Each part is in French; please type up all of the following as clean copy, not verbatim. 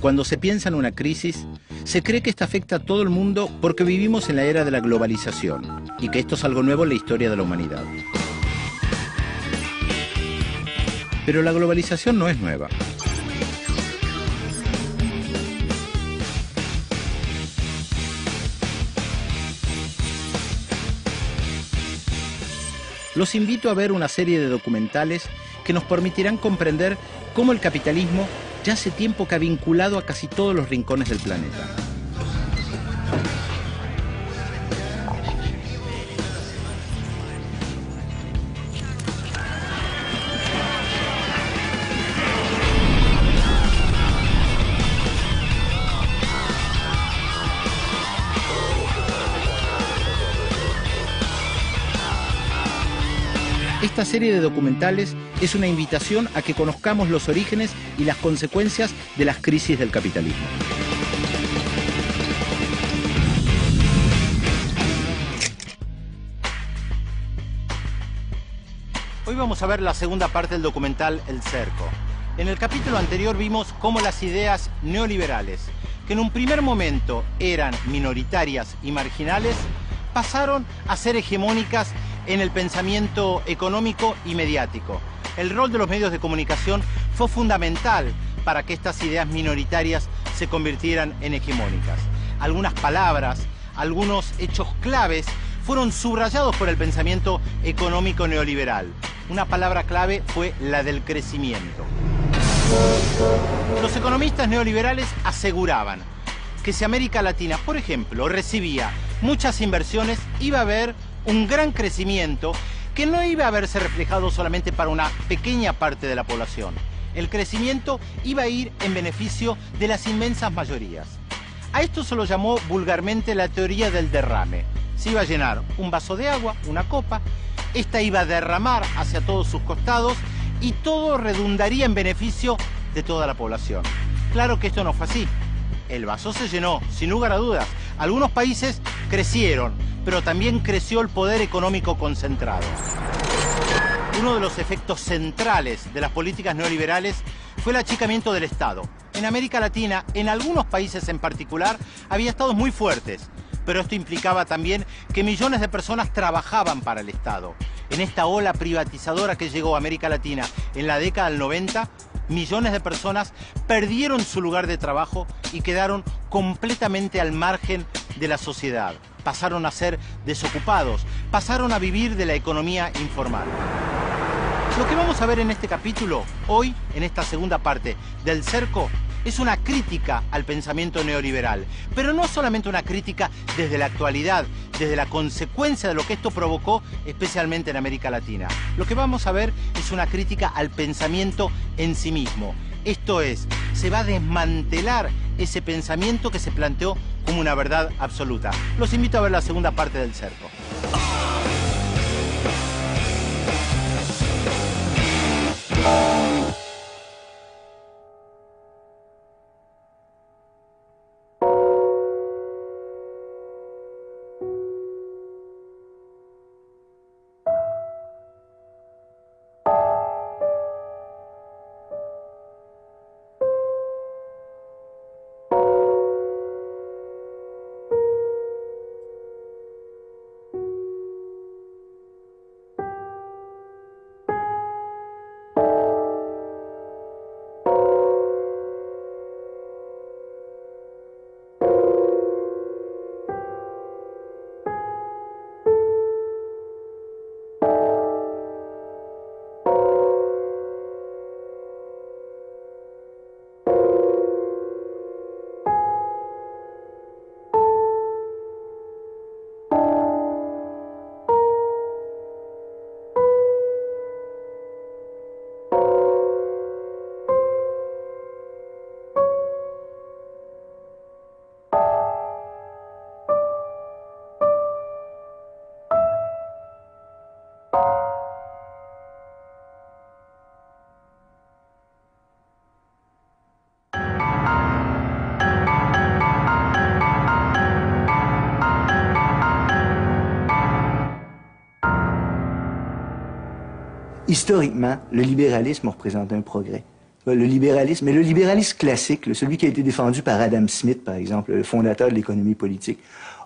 Cuando se piensa en una crisis, se cree que esta afecta a todo el mundo porque vivimos en la era de la globalización y que esto es algo nuevo en la historia de la humanidad. Pero la globalización no es nueva. Los invito a ver una serie de documentales que nos permitirán comprender cómo el capitalismo ya hace tiempo que ha vinculado a casi todos los rincones del planeta. Esta serie de documentales es una invitación a que conozcamos los orígenes y las consecuencias de las crisis del capitalismo. Hoy vamos a ver la segunda parte del documental El Cerco. En el capítulo anterior vimos cómo las ideas neoliberales, que en un primer momento eran minoritarias y marginales, pasaron a ser hegemónicas en el pensamiento económico y mediático. El rol de los medios de comunicación fue fundamental para que estas ideas minoritarias se convirtieran en hegemónicas. Algunas palabras, algunos hechos claves fueron subrayados por el pensamiento económico neoliberal. Una palabra clave fue la del crecimiento. Los economistas neoliberales aseguraban que si América Latina, por ejemplo, recibía muchas inversiones, iba a haber un gran crecimiento que no iba a verse reflejado solamente para una pequeña parte de la población. El crecimiento iba a ir en beneficio de las inmensas mayorías. A esto se lo llamó vulgarmente la teoría del derrame. Se iba a llenar un vaso de agua, una copa, esta iba a derramar hacia todos sus costados y todo redundaría en beneficio de toda la población. Claro que esto no fue así. El vaso se llenó, sin lugar a dudas. Algunos países crecieron, pero también creció el poder económico concentrado. Uno de los efectos centrales de las políticas neoliberales fue el achicamiento del Estado. En América Latina, en algunos países en particular, había estados muy fuertes, pero esto implicaba también que millones de personas trabajaban para el Estado. En esta ola privatizadora que llegó a América Latina en la década del 90, millones de personas perdieron su lugar de trabajo y quedaron completamente al margen de la sociedad. Pasaron a ser desocupados, pasaron a vivir de la economía informal. Lo que vamos a ver en este capítulo, hoy, en esta segunda parte del Cerco, es una crítica al pensamiento neoliberal, pero no solamente una crítica desde la actualidad, desde la consecuencia de lo que esto provocó, especialmente en América Latina. Lo que vamos a ver es una crítica al pensamiento en sí mismo. Esto es, se va a desmantelar ese pensamiento que se planteó como una verdad absoluta. Los invito a ver la segunda parte del Cerco. Historiquement, le libéralisme représente un progrès. Le libéralisme, mais le libéralisme classique, celui qui a été défendu par Adam Smith, par exemple, le fondateur de l'économie politique,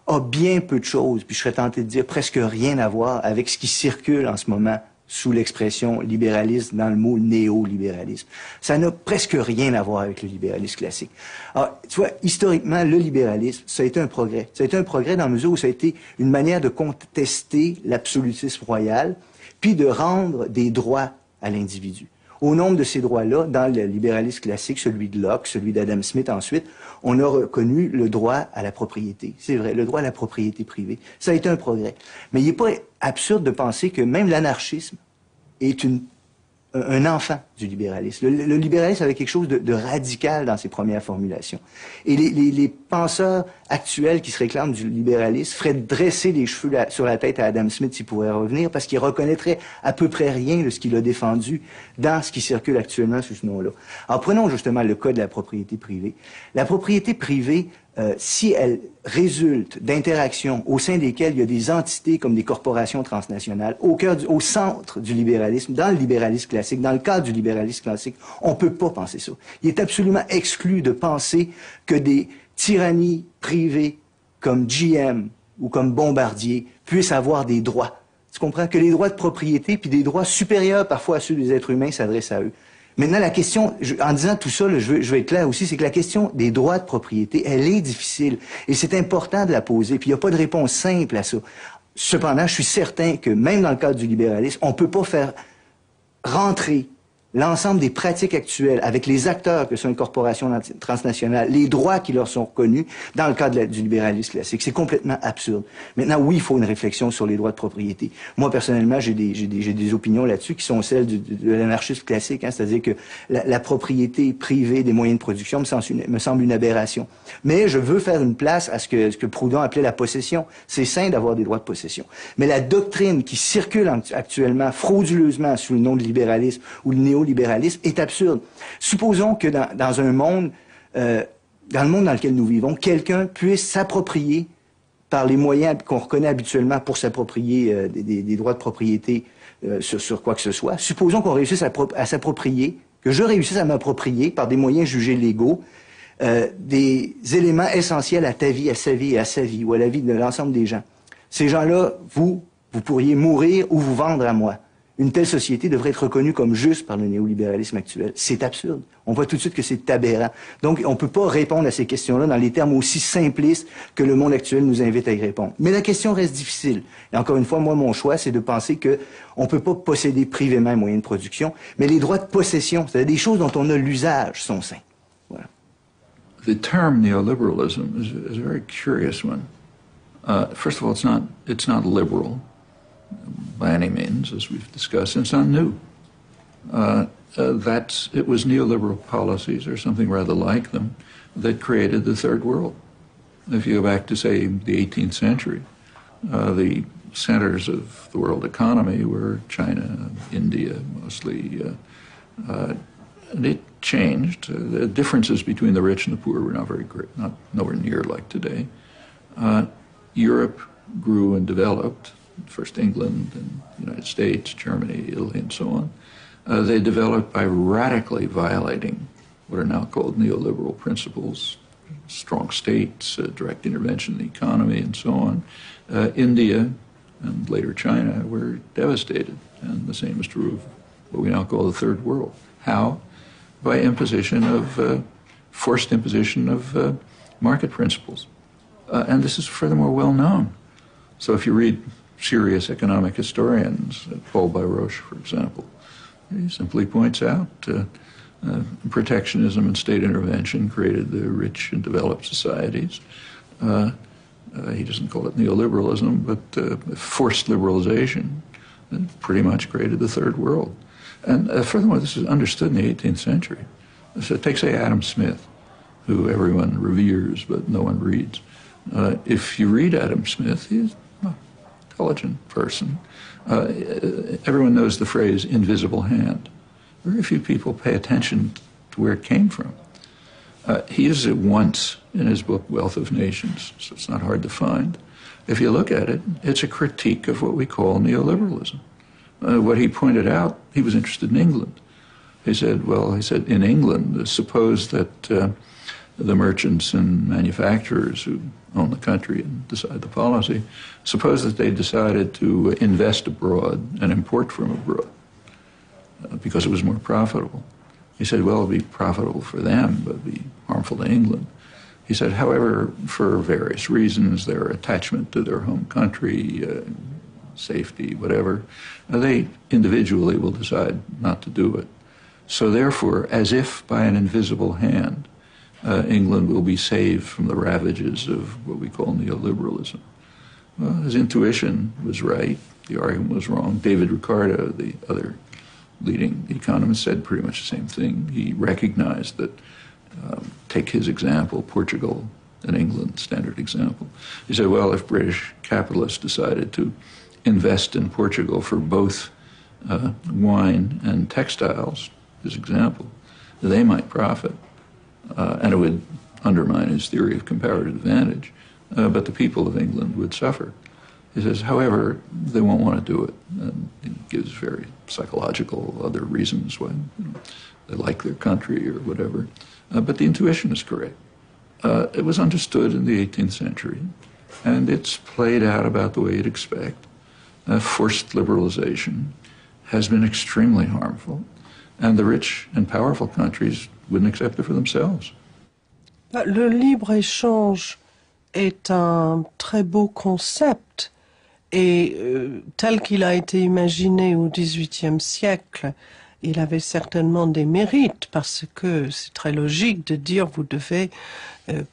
a bien peu de choses, puis je serais tenté de dire presque rien à voir avec ce qui circule en ce moment sous l'expression libéralisme dans le mot néolibéralisme. Ça n'a presque rien à voir avec le libéralisme classique. Alors, tu vois, historiquement, le libéralisme, ça a été un progrès. Ça a été un progrès dans la mesure où ça a été une manière de contester l'absolutisme royal, puis de rendre des droits à l'individu. Au nombre de ces droits-là, dans le libéralisme classique, celui de Locke, celui d'Adam Smith ensuite, on a reconnu le droit à la propriété. C'est vrai, le droit à la propriété privée. Ça a été un progrès. Mais il n'est pas absurde de penser que même l'anarchisme est un enfant du libéralisme. Le libéralisme avait quelque chose de radical dans ses premières formulations. Et les penseurs actuels qui se réclament du libéralisme feraient dresser les cheveux sur la tête à Adam Smith s'il pourrait revenir, parce qu'il reconnaîtrait à peu près rien de ce qu'il a défendu dans ce qui circule actuellement sous ce nom-là. Alors prenons justement le cas de la propriété privée. La propriété privée, si elle résulte d'interactions au sein desquelles il y a des entités comme des corporations transnationales, au centre du libéralisme, dans le libéralisme classique, dans le cadre du libéralisme classique, on ne peut pas penser ça. Il est absolument exclu de penser que des tyrannies privées comme GM ou comme Bombardier puissent avoir des droits. Tu comprends? Que les droits de propriété, puis des droits supérieurs parfois à ceux des êtres humains, s'adressent à eux. Maintenant, la question, en disant tout ça, je vais être clair aussi, c'est que la question des droits de propriété, elle est difficile. Et c'est important de la poser. Puis il n'y a pas de réponse simple à ça. Cependant, je suis certain que même dans le cadre du libéralisme, on ne peut pas faire rentrer l'ensemble des pratiques actuelles avec les acteurs que sont les corporations transnationales, les droits qui leur sont reconnus dans le cadre du libéralisme classique. C'est complètement absurde. Maintenant, oui, il faut une réflexion sur les droits de propriété. Moi, personnellement, j'ai des opinions là-dessus qui sont celles de l'anarchisme classique, hein, c'est-à-dire que la propriété privée des moyens de production me semble une aberration. Mais je veux faire une place à ce que Proudhon appelait la possession. C'est sain d'avoir des droits de possession. Mais la doctrine qui circule actuellement frauduleusement sous le nom de libéralisme ou de néolibéralisme est absurde. Supposons que dans un monde, dans le monde dans lequel nous vivons, quelqu'un puisse s'approprier par les moyens qu'on reconnaît habituellement pour s'approprier des droits de propriété sur quoi que ce soit. Supposons qu'on réussisse à s'approprier, que je réussisse à m'approprier par des moyens jugés légaux, des éléments essentiels à ta vie, à sa vie et à sa vie, ou à la vie de l'ensemble des gens. Ces gens-là, vous pourriez mourir ou vous vendre à moi. Une telle société devrait être reconnue comme juste par le néolibéralisme actuel. C'est absurde. On voit tout de suite que c'est aberrant. Donc, on ne peut pas répondre à ces questions-là dans les termes aussi simplistes que le monde actuel nous invite à y répondre. Mais la question reste difficile. Et encore une fois, moi, mon choix, c'est de penser qu'on ne peut pas posséder privément un moyen de production, mais les droits de possession, c'est-à-dire des choses dont on a l'usage, sont sains. Voilà. The term neoliberalism is a very curious one. First of all, it's not liberal by any means, as we've discussed, and it's not new. It was neoliberal policies, or something rather like them, that created the Third World. If you go back to, say, the 18th century, the centers of the world economy were China, India, mostly. And it changed. The differences between the rich and the poor were not very great, nowhere near like today. Europe grew and developed. First England and the United States, Germany, Italy, and so on. They developed by radically violating what are now called neoliberal principles, strong states, direct intervention in the economy, and so on. India and later China were devastated, and the same is true of what we now call the Third World. How? By forced imposition of market principles. And this is furthermore well known. So if you read serious economic historians, Paul Bayroche, for example, he simply points out protectionism and state intervention created the rich and developed societies. He doesn't call it neoliberalism, but forced liberalization pretty much created the Third World. And furthermore, this is understood in the 18th century. So take, say, Adam Smith, who everyone reveres but no one reads. If you read Adam Smith, he's intelligent person. Everyone knows the phrase invisible hand. Very few people pay attention to where it came from. He uses it once in his book Wealth of Nations, so it's not hard to find. If you look at it, it's a critique of what we call neoliberalism. What he pointed out, he was interested in England. He said, well, he said, in England, suppose that the merchants and manufacturers who own the country and decide the policy, suppose that they decided to invest abroad and import from abroad because it was more profitable. He said, well, it'd be profitable for them, but it'd be harmful to England. He said, however, for various reasons, their attachment to their home country, safety, whatever, they individually will decide not to do it. So therefore, as if by an invisible hand, England will be saved from the ravages of what we call neoliberalism. Well, his intuition was right. The argument was wrong. David Ricardo, the other leading economist, said pretty much the same thing. He recognized that, take his example, Portugal and England, standard example. He said, well, if British capitalists decided to invest in Portugal for both wine and textiles, his example, they might profit. And it would undermine his theory of comparative advantage, but the people of England would suffer. He says, however, they won't want to do it. And he gives very psychological other reasons why they like their country or whatever. But the intuition is correct. It was understood in the 18th century, and it's played out about the way you'd expect. Forced liberalization has been extremely harmful, and the rich and powerful countries wouldn't accept it for themselves. Le libre-échange est un très beau concept et tel qu'il a été imaginé au XVIIIe siècle, il avait certainement des mérites parce que c'est très logique de dire vous devez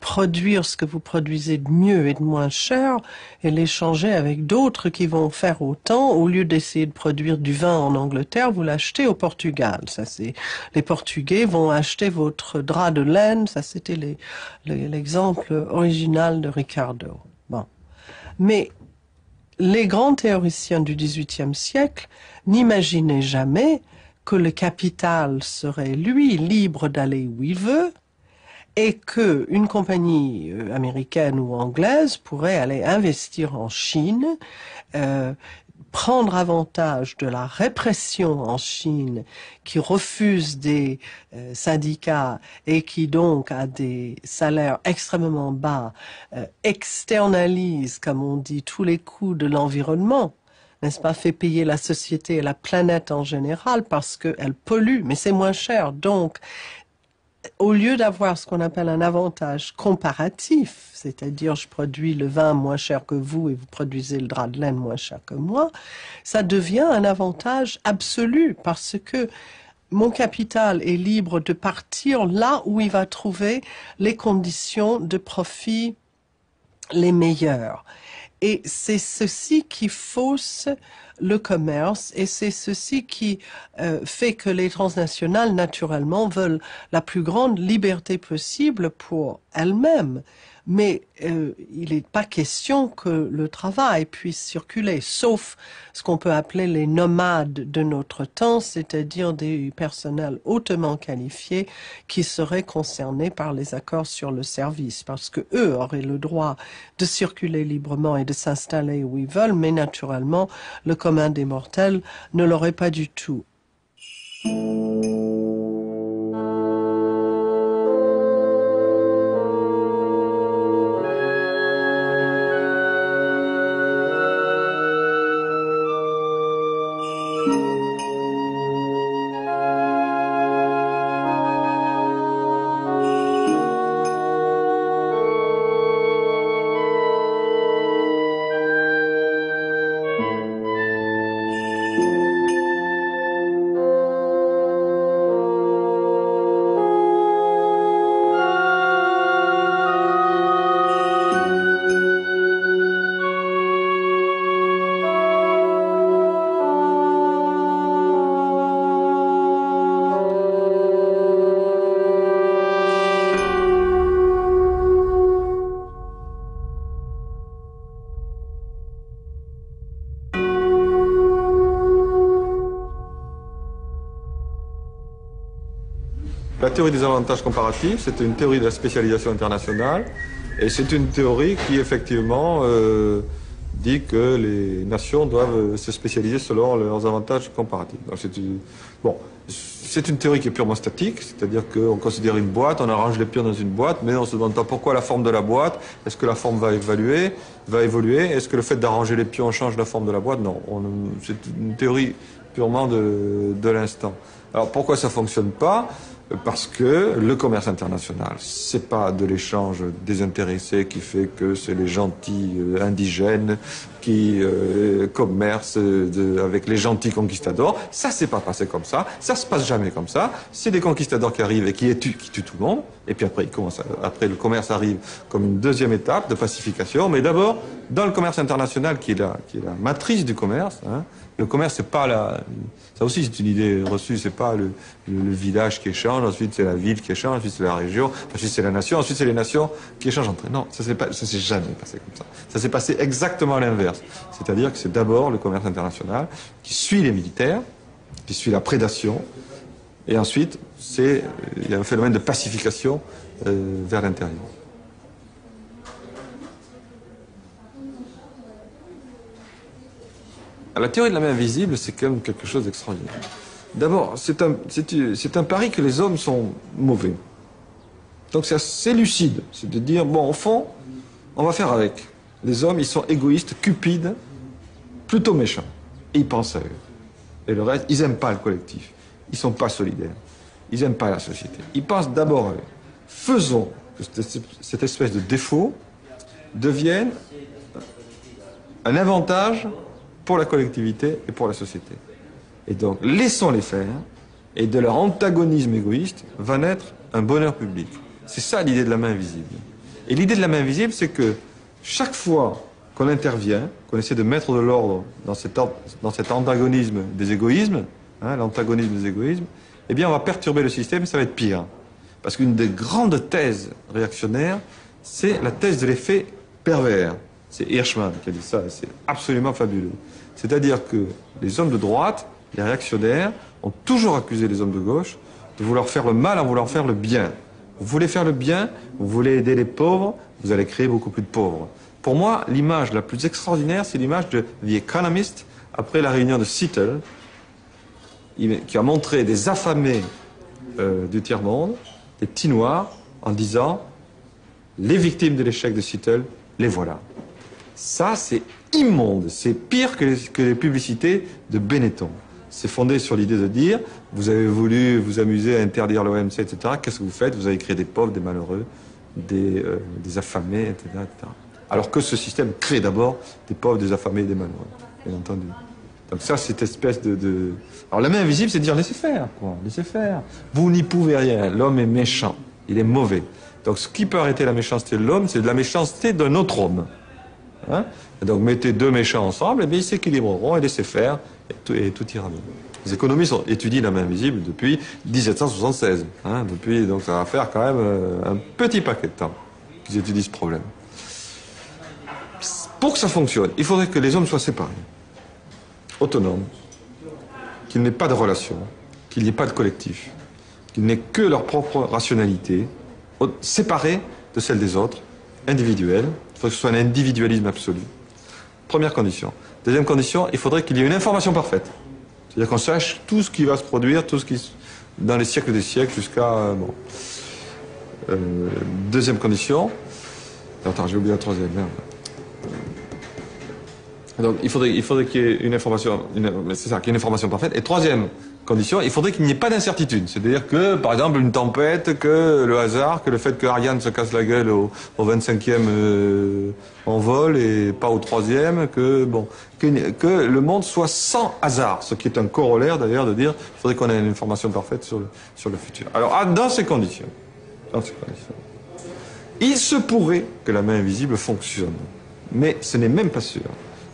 produire ce que vous produisez de mieux et de moins cher et l'échanger avec d'autres qui vont faire autant. Au lieu d'essayer de produire du vin en Angleterre, vous l'achetez au Portugal. Ça, c'est les Portugais vont acheter votre drap de laine. Ça, c'était l'exemple original de Ricardo. Bon, mais les grands théoriciens du XVIIIe siècle n'imaginaient jamais que le capital serait, lui, libre d'aller où il veut et qu'une compagnie américaine ou anglaise pourrait aller investir en Chine, prendre avantage de la répression en Chine qui refuse des syndicats et qui donc a des salaires extrêmement bas, externalise, comme on dit, tous les coûts de l'environnement, n'est-ce pas, fait payer la société et la planète en général parce qu'elle pollue, mais c'est moins cher. Donc, au lieu d'avoir ce qu'on appelle un avantage comparatif, c'est-à-dire je produis le vin moins cher que vous et vous produisez le drap de laine moins cher que moi, ça devient un avantage absolu parce que mon capital est libre de partir là où il va trouver les conditions de profit les meilleures. Et c'est ceci qui fausse le commerce et c'est ceci qui fait que les transnationales, naturellement, veulent la plus grande liberté possible pour elles-mêmes. Mais il n'est pas question que le travail puisse circuler, sauf ce qu'on peut appeler les nomades de notre temps, c'est-à-dire des personnels hautement qualifiés qui seraient concernés par les accords sur le service, parce que eux auraient le droit de circuler librement et de s'installer où ils veulent, mais naturellement, le commun des mortels ne l'aurait pas du tout. La théorie des avantages comparatifs, c'est une théorie de la spécialisation internationale et c'est une théorie qui effectivement dit que les nations doivent se spécialiser selon leurs avantages comparatifs. Donc c'est une théorie qui est purement statique, c'est-à-dire qu'on considère une boîte, on arrange les pions dans une boîte, mais on se demande pas pourquoi la forme de la boîte, est-ce que la forme va évoluer, est-ce que le fait d'arranger les pions change la forme de la boîte? Non, c'est une théorie purement de l'instant. Alors pourquoi ça fonctionne pas? Parce que le commerce international, c'est pas de l'échange désintéressé qui fait que c'est les gentils indigènes qui commercent avec les gentils conquistadors. Ça s'est pas passé comme ça se passe jamais comme ça. C'est des conquistadors qui arrivent et qui tuent tout le monde. Et puis après, après le commerce arrive comme une deuxième étape de pacification. Mais d'abord, dans le commerce international, qui est la matrice du commerce, hein, le commerce, c'est pas ça aussi c'est une idée reçue, c'est pas le village qui échange, ensuite c'est la ville qui échange, ensuite c'est la région, ensuite c'est la nation, ensuite c'est les nations qui échangent entre eux. Non, ça s'est jamais passé comme ça. Ça s'est passé exactement à l'inverse. C'est-à-dire que c'est d'abord le commerce international qui suit les militaires, qui suit la prédation, et ensuite il y a un phénomène de pacification vers l'intérieur. La théorie de la main invisible, c'est quand même quelque chose d'extraordinaire. D'abord, c'est un pari que les hommes sont mauvais. Donc c'est assez lucide. C'est de dire, bon, au fond, on va faire avec. Les hommes, ils sont égoïstes, cupides, plutôt méchants. Et ils pensent à eux. Et le reste, ils n'aiment pas le collectif. Ils ne sont pas solidaires. Ils n'aiment pas la société. Ils pensent d'abord à eux. Faisons que cette espèce de défaut devienne un avantage pour la collectivité et pour la société. Et donc, laissons-les faire, et de leur antagonisme égoïste va naître un bonheur public. C'est ça l'idée de la main invisible. Et l'idée de la main invisible, c'est que chaque fois qu'on intervient, qu'on essaie de mettre de l'ordre dans cet antagonisme des égoïsmes, hein, l'antagonisme des égoïsmes, eh bien, on va perturber le système et ça va être pire. Parce qu'une des grandes thèses réactionnaires, c'est la thèse de l'effet pervers. C'est Hirschman qui a dit ça, c'est absolument fabuleux. C'est-à-dire que les hommes de droite, les réactionnaires, ont toujours accusé les hommes de gauche de vouloir faire le mal en voulant faire le bien. Vous voulez faire le bien, vous voulez aider les pauvres, vous allez créer beaucoup plus de pauvres. Pour moi, l'image la plus extraordinaire, c'est l'image de The Economist, après la réunion de Seattle, qui a montré des affamés du tiers-monde, des petits noirs, en disant « Les victimes de l'échec de Seattle, les voilà ». Ça, c'est immonde. C'est pire que les publicités de Benetton. C'est fondé sur l'idée de dire, vous avez voulu vous amuser à interdire l'OMC, etc. Qu'est-ce que vous faites? Vous avez créé des pauvres, des malheureux, des affamés, etc., etc. Alors que ce système crée d'abord des pauvres, des affamés et des malheureux, bien entendu. Donc ça, c'est cette espèce de... Alors la main invisible, c'est de dire, laissez faire, quoi. Laissez faire. Vous n'y pouvez rien. L'homme est méchant. Il est mauvais. Donc ce qui peut arrêter la méchanceté de l'homme, c'est de la méchanceté d'un autre homme. Hein? Donc mettez deux méchants ensemble, et bien ils s'équilibreront et laissez faire, et tout ira bien. Les économistes étudient la main invisible depuis 1776. Hein? Depuis, donc ça va faire quand même un petit paquet de temps qu'ils étudient ce problème. Pour que ça fonctionne, il faudrait que les hommes soient séparés, autonomes, qu'il n'y ait pas de relation, qu'il n'y ait pas de collectif, qu'il n'ait que leur propre rationalité, séparée de celle des autres, individuelle. Il faut que ce soit un individualisme absolu. Première condition. Deuxième condition, il faudrait qu'il y ait une information parfaite. C'est-à-dire qu'on sache tout ce qui va se produire, tout ce qui, dans les siècles des siècles, jusqu'à... deuxième condition... Attends, j'ai oublié la troisième. Merde. Donc, il faudrait qu'il y ait une information... C'est ça, qu'il y ait une information parfaite. Et troisième condition, il faudrait qu'il n'y ait pas d'incertitude. C'est-à-dire que, par exemple, une tempête, que le hasard, que le fait que Ariane se casse la gueule au 25e envol et pas au 3e, que le monde soit sans hasard. Ce qui est un corollaire, d'ailleurs, de dire qu'il faudrait qu'on ait une information parfaite sur le futur. Alors, dans ces conditions, il se pourrait que la main invisible fonctionne. Mais ce n'est même pas sûr.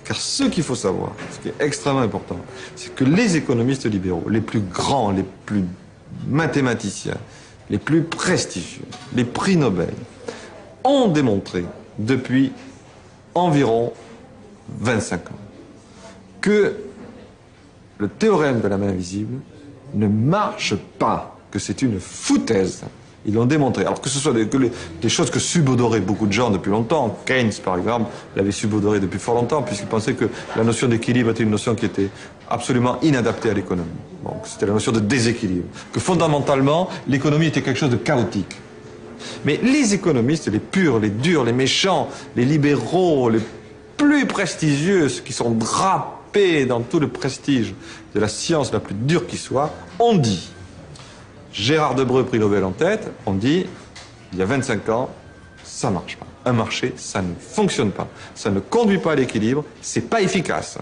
Car ce qu'il faut savoir, ce qui est extrêmement important, c'est que les économistes libéraux, les plus grands, les plus mathématiciens, les plus prestigieux, les prix Nobel, ont démontré depuis environ 25 ans que le théorème de la main invisible ne marche pas, que c'est une foutaise, Ils l'ont démontré. Alors que ce soit des choses que subodoraient beaucoup de gens depuis longtemps. Keynes, par exemple, l'avait subodoré depuis fort longtemps, puisqu'il pensait que la notion d'équilibre était une notion qui était absolument inadaptée à l'économie. Donc c'était la notion de déséquilibre. Que fondamentalement, l'économie était quelque chose de chaotique. Mais les économistes, les purs, les durs, les méchants, les libéraux, les plus prestigieux, ceux qui sont drapés dans tout le prestige de la science la plus dure qui soit, ont dit, Gérard Debreu, prix Nobel en tête, on dit, il y a 25 ans, ça ne marche pas. Un marché, ça ne fonctionne pas. Ça ne conduit pas à l'équilibre, c'est pas efficace.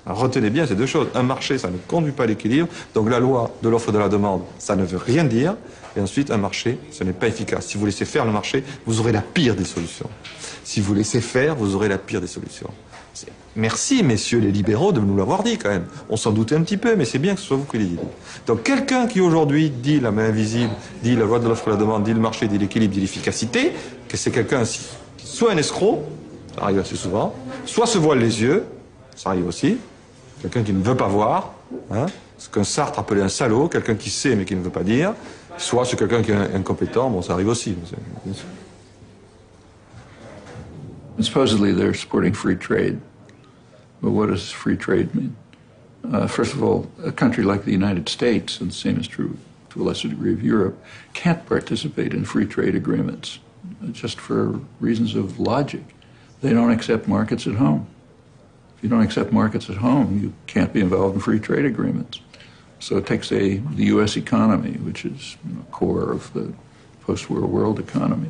Alors, retenez bien ces deux choses. Un marché, ça ne conduit pas à l'équilibre. Donc la loi de l'offre et de la demande, ça ne veut rien dire. Et ensuite, un marché, ce n'est pas efficace. Si vous laissez faire le marché, vous aurez la pire des solutions. Si vous laissez faire, vous aurez la pire des solutions. Merci, messieurs les libéraux, de nous l'avoir dit quand même. On s'en doutait un petit peu, mais c'est bien que ce soit vous qui l'ayez dit. Donc quelqu'un qui aujourd'hui dit la main invisible, dit la loi de l'offre et de la demande, dit le marché, dit l'équilibre, dit l'efficacité, que c'est quelqu'un soit un escroc, ça arrive assez souvent, soit se voile les yeux, ça arrive aussi, quelqu'un qui ne veut pas voir, hein, ce qu'un Sartre appelait un salaud, quelqu'un qui sait mais qui ne veut pas dire, soit c'est quelqu'un qui est incompétent, bon ça arrive aussi. Bien sûr. Supposedly they're supporting free trade. But what does free trade mean? First of all, a country like the United States, and the same is true to a lesser degree of Europe, can't participate in free trade agreements just for reasons of logic. They don't accept markets at home. If you don't accept markets at home, you can't be involved in free trade agreements. So it takes the U.S. economy, which is core of the post-war world economy.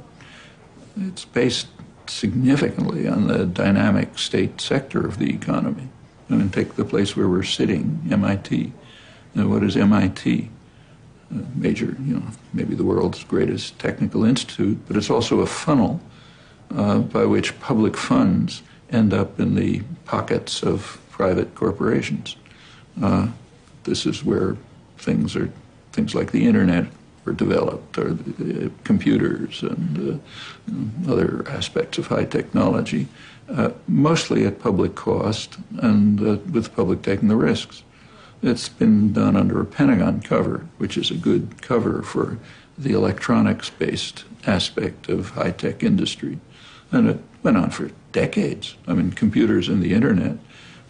It's based significantly on the dynamic state sector of the economy. I mean, take the place where we're sitting, MIT. Now, what is MIT? Major, maybe the world's greatest technical institute, but it's also a funnel by which public funds end up in the pockets of private corporations. This is where things like the internet were developed, or computers and other aspects of high technology, mostly at public cost and with the public taking the risks. It's been done under a Pentagon cover, which is a good cover for the electronics-based aspect of high-tech industry. And it went on for decades. I mean, computers and the internet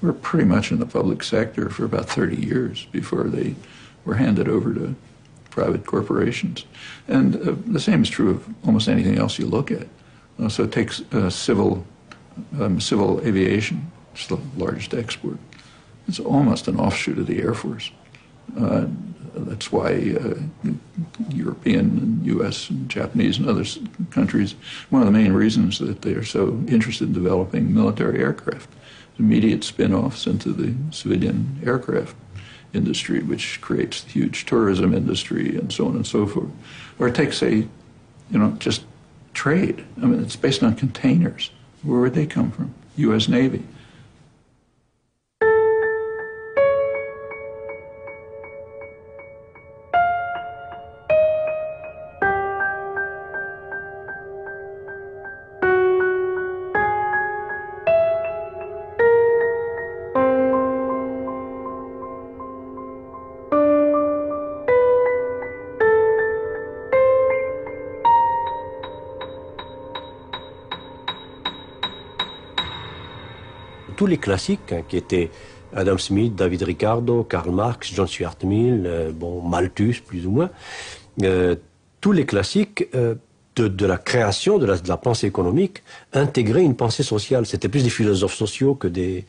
were pretty much in the public sector for about 30 years before they were handed over to private corporations. And the same is true of almost anything else you look at. So it takes civil aviation, it's the largest export. It's almost an offshoot of the Air Force. That's why European and U.S. and Japanese and other countries, one of the main reasons that they are so interested in developing military aircraft, immediate spin-offs into the civilian aircraft industry, which creates the huge tourism industry and so on and so forth. Or take, say, just trade. I mean, it's based on containers. Where would they come from? U.S. Navy. Tous les classiques qui étaient Adam Smith, David Ricardo, Karl Marx, John Stuart Mill, Malthus plus ou moins, tous les classiques de la création de la pensée économique intégraient une pensée sociale. C'était plus des philosophes sociaux que des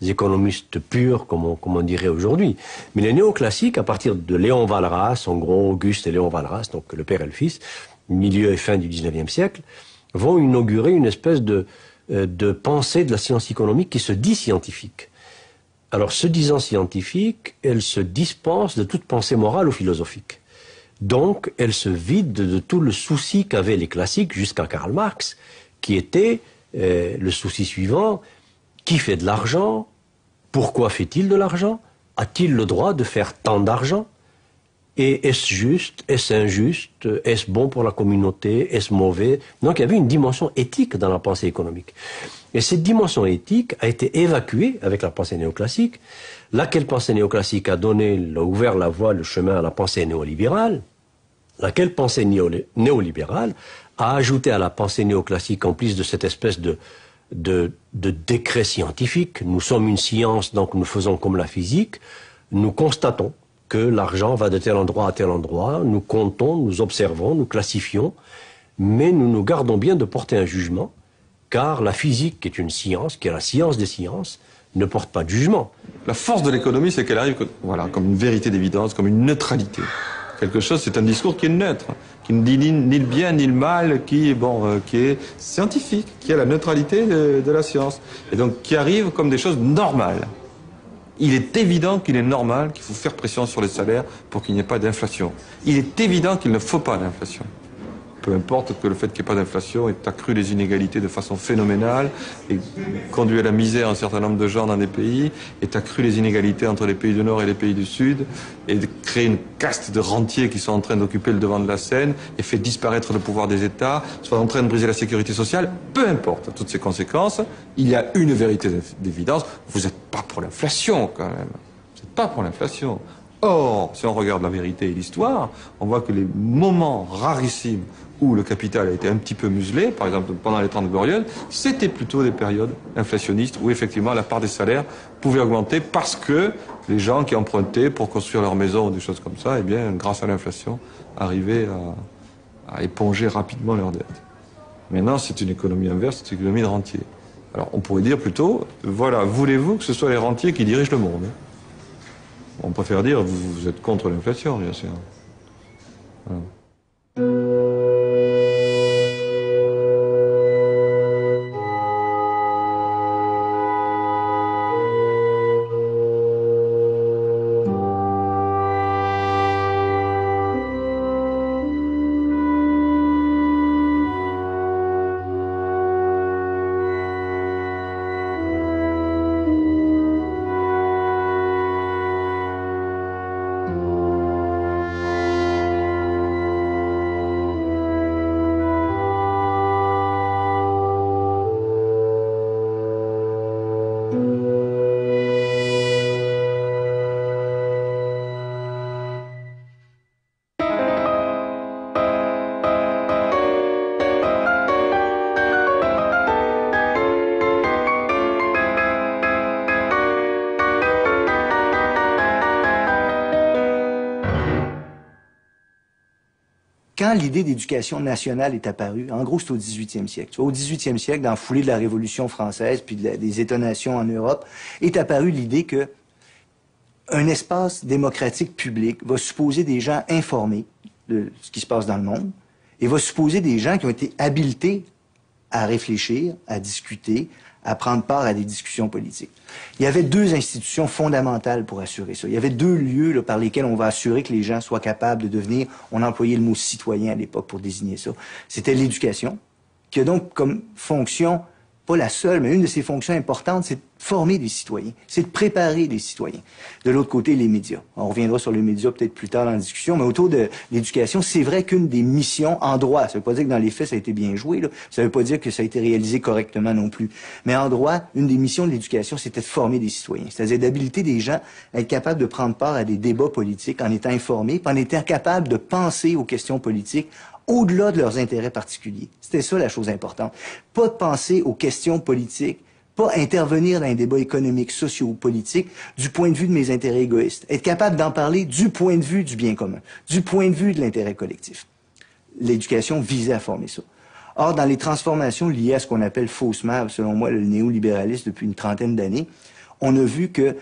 économistes purs, comme on dirait aujourd'hui. Mais les néoclassiques, à partir de Léon Walras, en gros Auguste et Léon Walras, donc le père et le fils, milieu et fin du 19e siècle, vont inaugurer une espèce de pensée de la science économique qui se dit scientifique. Alors, se disant scientifique, elle se dispense de toute pensée morale ou philosophique. Donc, elle se vide de tout le souci qu'avaient les classiques jusqu'à Karl Marx, qui était le souci suivant: qui fait de l'argent? Pourquoi fait-il de l'argent? A-t-il le droit de faire tant d'argent? Et est-ce juste? Est-ce injuste? Est-ce bon pour la communauté? Est-ce mauvais? Donc il y avait une dimension éthique dans la pensée économique. Et cette dimension éthique a été évacuée avec la pensée néoclassique, laquelle pensée néoclassique a ouvert la voie, le chemin à la pensée néolibérale, laquelle pensée néolibérale a ajouté à la pensée néoclassique, en plus de cette espèce de décret scientifique, nous sommes une science, donc nous faisons comme la physique, nous constatons que l'argent va de tel endroit à tel endroit, nous comptons, nous observons, nous classifions, mais nous nous gardons bien de porter un jugement, car la physique, qui est une science, qui est la science des sciences, ne porte pas de jugement. La force de l'économie, c'est qu'elle arrive voilà, comme une vérité d'évidence, comme une neutralité. Quelque chose, c'est un discours qui est neutre, qui ne dit ni le bien ni le mal, qui est scientifique, qui a la neutralité de la science, et donc qui arrive comme des choses normales. Il est évident qu'il est normal qu'il faut faire pression sur les salaires pour qu'il n'y ait pas d'inflation. Il est évident qu'il ne faut pas d'inflation. Peu importe que le fait qu'il n'y ait pas d'inflation ait accru les inégalités de façon phénoménale et conduit à la misère un certain nombre de gens dans des pays, ait accru les inégalités entre les pays du Nord et les pays du Sud, et créé une caste de rentiers qui sont en train d'occuper le devant de la scène, et fait disparaître le pouvoir des États, soit en train de briser la sécurité sociale. Peu importe toutes ces conséquences, il y a une vérité d'évidence, vous n'êtes pas pour l'inflation quand même. Vous n'êtes pas pour l'inflation. Or, si on regarde la vérité et l'histoire, on voit que les moments rarissimes où le capital a été un petit peu muselé, par exemple pendant les 30 Glorieuses, c'était plutôt des périodes inflationnistes où effectivement la part des salaires pouvait augmenter parce que les gens qui empruntaient pour construire leur maison ou des choses comme ça, eh bien, grâce à l'inflation, arrivaient à éponger rapidement leurs dettes. Maintenant, c'est une économie inverse, c'est une économie de rentiers. Alors, on pourrait dire plutôt, voilà, voulez-vous que ce soit les rentiers qui dirigent le monde ? On préfère dire, vous êtes contre l'inflation, bien sûr. Voilà. Quand l'idée d'éducation nationale est apparue, en gros, c'est au 18e siècle. Tu vois, au 18e siècle, dans la foulée de la Révolution française puis des États-nations en Europe, est apparue l'idée que un espace démocratique public va supposer des gens informés de ce qui se passe dans le monde et va supposer des gens qui ont été habilités à réfléchir, à discuter, à prendre part à des discussions politiques. Il y avait deux institutions fondamentales pour assurer ça. Il y avait deux lieux là, par lesquels on va assurer que les gens soient capables de devenir, on employait le mot citoyen à l'époque pour désigner ça. C'était l'éducation, qui a donc comme fonction, pas la seule, mais une de ses fonctions importantes, c'est de former des citoyens, c'est de préparer des citoyens. De l'autre côté, les médias. On reviendra sur les médias peut-être plus tard dans la discussion, mais autour de l'éducation, c'est vrai qu'une des missions en droit, ça veut pas dire que dans les faits, ça a été bien joué, là. Ça veut pas dire que ça a été réalisé correctement non plus. Mais en droit, une des missions de l'éducation, c'était de former des citoyens. C'est-à-dire d'habiliter des gens à être capables de prendre part à des débats politiques en étant informés, puis en étant capables de penser aux questions politiques au-delà de leurs intérêts particuliers. C'était ça la chose importante. Pas de penser aux questions politiques, pas intervenir dans un débat économique, socio-politique du point de vue de mes intérêts égoïstes. Être capable d'en parler du point de vue du bien commun, du point de vue de l'intérêt collectif. L'éducation visait à former ça. Or, dans les transformations liées à ce qu'on appelle faussement, selon moi, le néolibéralisme depuis une trentaine d'années, on a vu que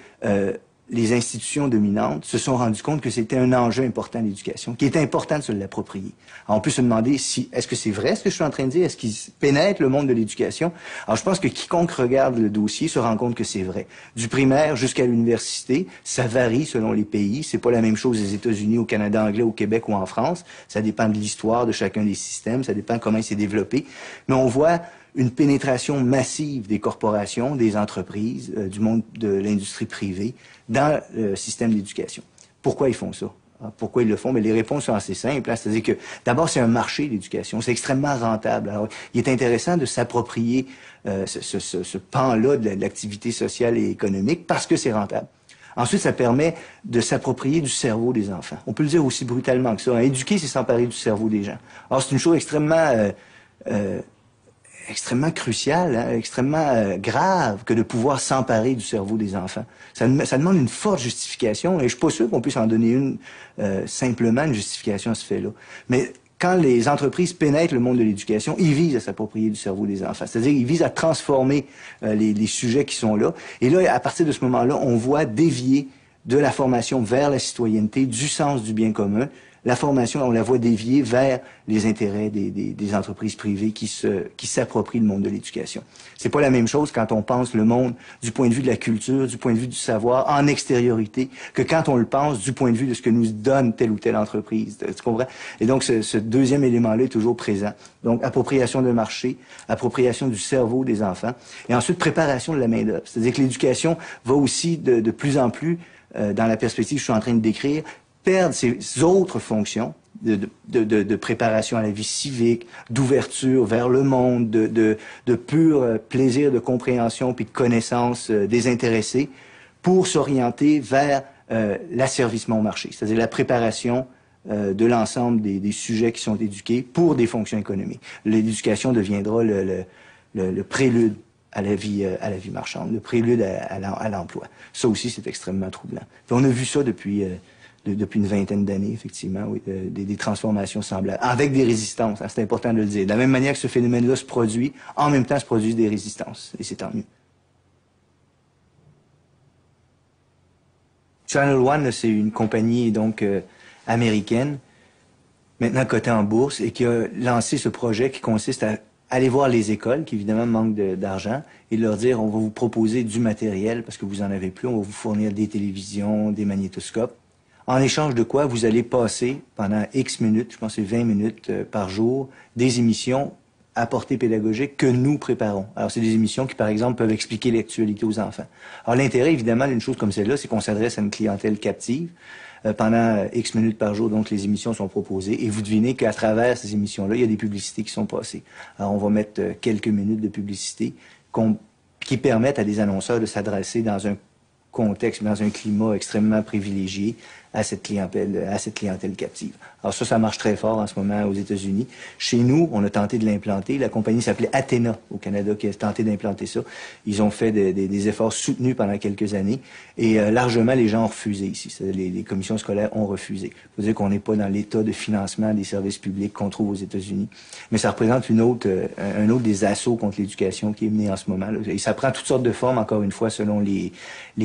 les institutions dominantes se sont rendues compte que c'était un enjeu important d'éducation, qu'il était important de se l'approprier. On peut se demander si, est-ce que c'est vrai ce que je suis en train de dire? Est-ce qu'ils pénètrent le monde de l'éducation? Alors, je pense que quiconque regarde le dossier se rend compte que c'est vrai. Du primaire jusqu'à l'université, ça varie selon les pays. C'est pas la même chose aux États-Unis, au Canada anglais, au Québec ou en France. Ça dépend de l'histoire de chacun des systèmes, ça dépend comment il s'est développé. Mais on voit une pénétration massive des corporations, des entreprises, du monde de l'industrie privée dans le système d'éducation. Pourquoi ils font ça? Pourquoi ils le font? Mais les réponses sont assez simples. C'est-à-dire que, d'abord, c'est un marché, l'éducation. C'est extrêmement rentable. Alors, il est intéressant de s'approprier ce pan-là de l'activité sociale et économique parce que c'est rentable. Ensuite, ça permet de s'approprier du cerveau des enfants. On peut le dire aussi brutalement que ça. Éduquer, c'est s'emparer du cerveau des gens. Alors, c'est une chose extrêmement cruciale, hein, extrêmement grave que de pouvoir s'emparer du cerveau des enfants. Ça demande une forte justification, et je suis pas sûr qu'on puisse en donner une simplement, une justification à ce fait-là. Mais quand les entreprises pénètrent le monde de l'éducation, ils visent à s'approprier du cerveau des enfants. C'est-à-dire, ils visent à transformer les sujets qui sont là. Et là, à partir de ce moment-là, on voit dévier de la formation vers la citoyenneté, du sens du bien commun. La formation, on la voit dévier vers les intérêts des entreprises privées qui s'approprient le monde de l'éducation. C'est pas la même chose quand on pense le monde du point de vue de la culture, du point de vue du savoir, en extériorité, que quand on le pense du point de vue de ce que nous donne telle ou telle entreprise. Tu comprends? Et donc, ce deuxième élément-là est toujours présent. Donc, appropriation de marché, appropriation du cerveau des enfants, et ensuite préparation de la main-d'œuvre. C'est-à-dire que l'éducation va aussi de plus en plus, dans la perspective que je suis en train de décrire, perdre ces autres fonctions de préparation à la vie civique, d'ouverture vers le monde, de pur plaisir de compréhension puis de connaissance désintéressée, pour s'orienter vers l'asservissement au marché, c'est-à-dire la préparation de l'ensemble des sujets qui sont éduqués pour des fonctions économiques. L'éducation deviendra le prélude à la vie marchande, le prélude à l'emploi. Ça aussi, c'est extrêmement troublant. Puis on a vu ça depuis une vingtaine d'années, effectivement, oui, des transformations semblables, avec des résistances, hein, c'est important de le dire. De la même manière que ce phénomène-là se produit, en même temps se produisent des résistances, et c'est tant mieux. Channel One, c'est une compagnie donc américaine, maintenant cotée en bourse, et qui a lancé ce projet qui consiste à aller voir les écoles, qui évidemment manquent d'argent, et leur dire, on va vous proposer du matériel, parce que vous en avez plus, on va vous fournir des télévisions, des magnétoscopes. En échange de quoi, vous allez passer pendant X minutes, je pense que c'est 20 minutes par jour, des émissions à portée pédagogique que nous préparons. Alors, c'est des émissions qui, par exemple, peuvent expliquer l'actualité aux enfants. Alors, l'intérêt, évidemment, d'une chose comme celle-là, c'est qu'on s'adresse à une clientèle captive. Pendant X minutes par jour, donc, les émissions sont proposées. Et vous devinez qu'à travers ces émissions-là, il y a des publicités qui sont passées. Alors, on va mettre quelques minutes de publicité qui permettent à des annonceurs de s'adresser dans un contexte, dans un climat extrêmement privilégié à cette clientèle captive. Alors ça marche très fort en ce moment aux États-Unis. Chez nous, on a tenté de l'implanter. La compagnie s'appelait Athéna au Canada qui a tenté d'implanter ça. Ils ont fait des efforts soutenus pendant quelques années et largement les gens ont refusé ici. Les commissions scolaires ont refusé. Il faut dire qu'on n'est pas dans l'état de financement des services publics qu'on trouve aux États-Unis. Mais ça représente un autre des assauts contre l'éducation qui est mené en ce moment. Et ça prend toutes sortes de formes, encore une fois, selon les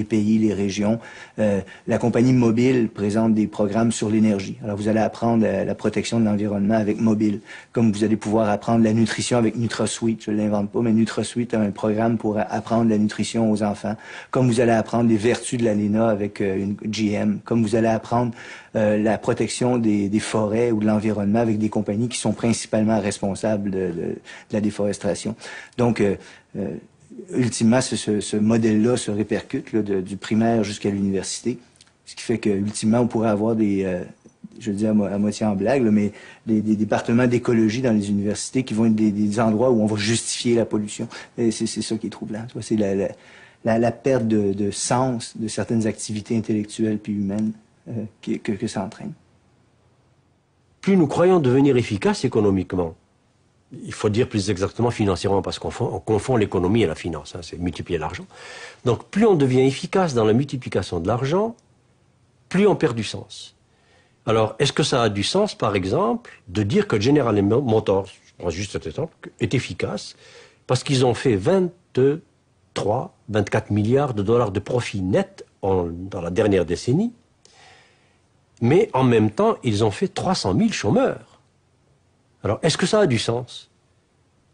pays, les régions. La compagnie Mobile présente des programmes sur l'énergie. Alors, vous allez apprendre la protection de l'environnement avec Mobile, comme vous allez pouvoir apprendre la nutrition avec NutraSweet. Je ne l'invente pas, mais NutraSweet a un programme pour apprendre la nutrition aux enfants, comme vous allez apprendre les vertus de l'ALENA avec une GM, comme vous allez apprendre la protection des forêts ou de l'environnement avec des compagnies qui sont principalement responsables de la déforestation. Donc, ultimement, ce modèle-là se répercute du primaire jusqu'à l'université. Ce qui fait que, ultimement, on pourrait avoir je le dis à moitié en blague, là, mais des départements d'écologie dans les universités qui vont être des endroits où on va justifier la pollution. Et c'est ça qui est troublant. C'est la perte de sens de certaines activités intellectuelles puis humaines que ça entraîne. Plus nous croyons devenir efficaces économiquement, il faut dire plus exactement financièrement, parce qu'on confond l'économie et la finance, hein, c'est multiplier l'argent. Donc plus on devient efficace dans la multiplication de l'argent, plus on perd du sens. Alors, est-ce que ça a du sens, par exemple, de dire que General Motors, je prends juste cet exemple, est efficace parce qu'ils ont fait 24 milliards de dollars de profit net dans la dernière décennie, mais en même temps, ils ont fait 300 000 chômeurs. Alors, est-ce que ça a du sens?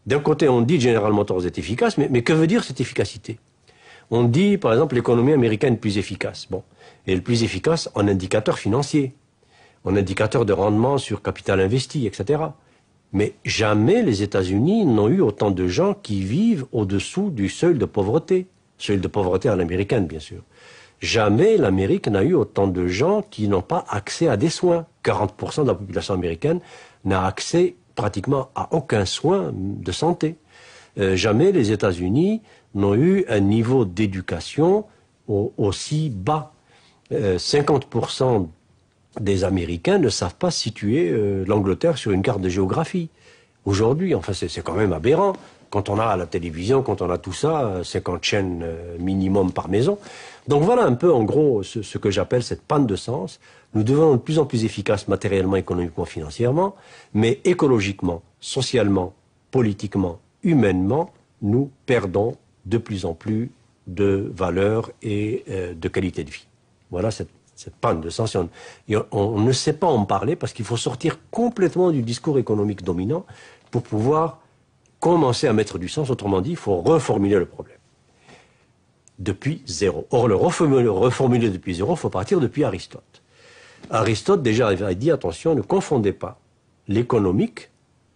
D'un côté, on dit General Motors est efficace, mais que veut dire cette efficacité? On dit, par exemple, l'économie américaine plus efficace. Bon. Et le plus efficace en indicateur financier, en indicateur de rendement sur capital investi, etc. Mais jamais les États-Unis n'ont eu autant de gens qui vivent au-dessous du seuil de pauvreté à l'américaine, bien sûr. Jamais l'Amérique n'a eu autant de gens qui n'ont pas accès à des soins. 40% de la population américaine n'a accès pratiquement à aucun soin de santé. Jamais les États-Unis n'ont eu un niveau d'éducation aussi bas. 50% des Américains ne savent pas situer l'Angleterre sur une carte de géographie. Aujourd'hui, enfin, c'est quand même aberrant. Quand on a à la télévision, quand on a tout ça, 50 chaînes minimum par maison. Donc voilà un peu, en gros, ce que j'appelle cette panne de sens. Nous devenons de plus en plus efficaces matériellement, économiquement, financièrement, mais écologiquement, socialement, politiquement, humainement, nous perdons de plus en plus de valeur et de qualité de vie. Voilà cette panne de sens. On ne sait pas en parler parce qu'il faut sortir complètement du discours économique dominant pour pouvoir commencer à mettre du sens. Autrement dit, il faut reformuler le problème depuis zéro. Or, le reformuler depuis zéro, il faut partir depuis Aristote. Aristote, déjà, avait dit, attention, ne confondez pas l'économique,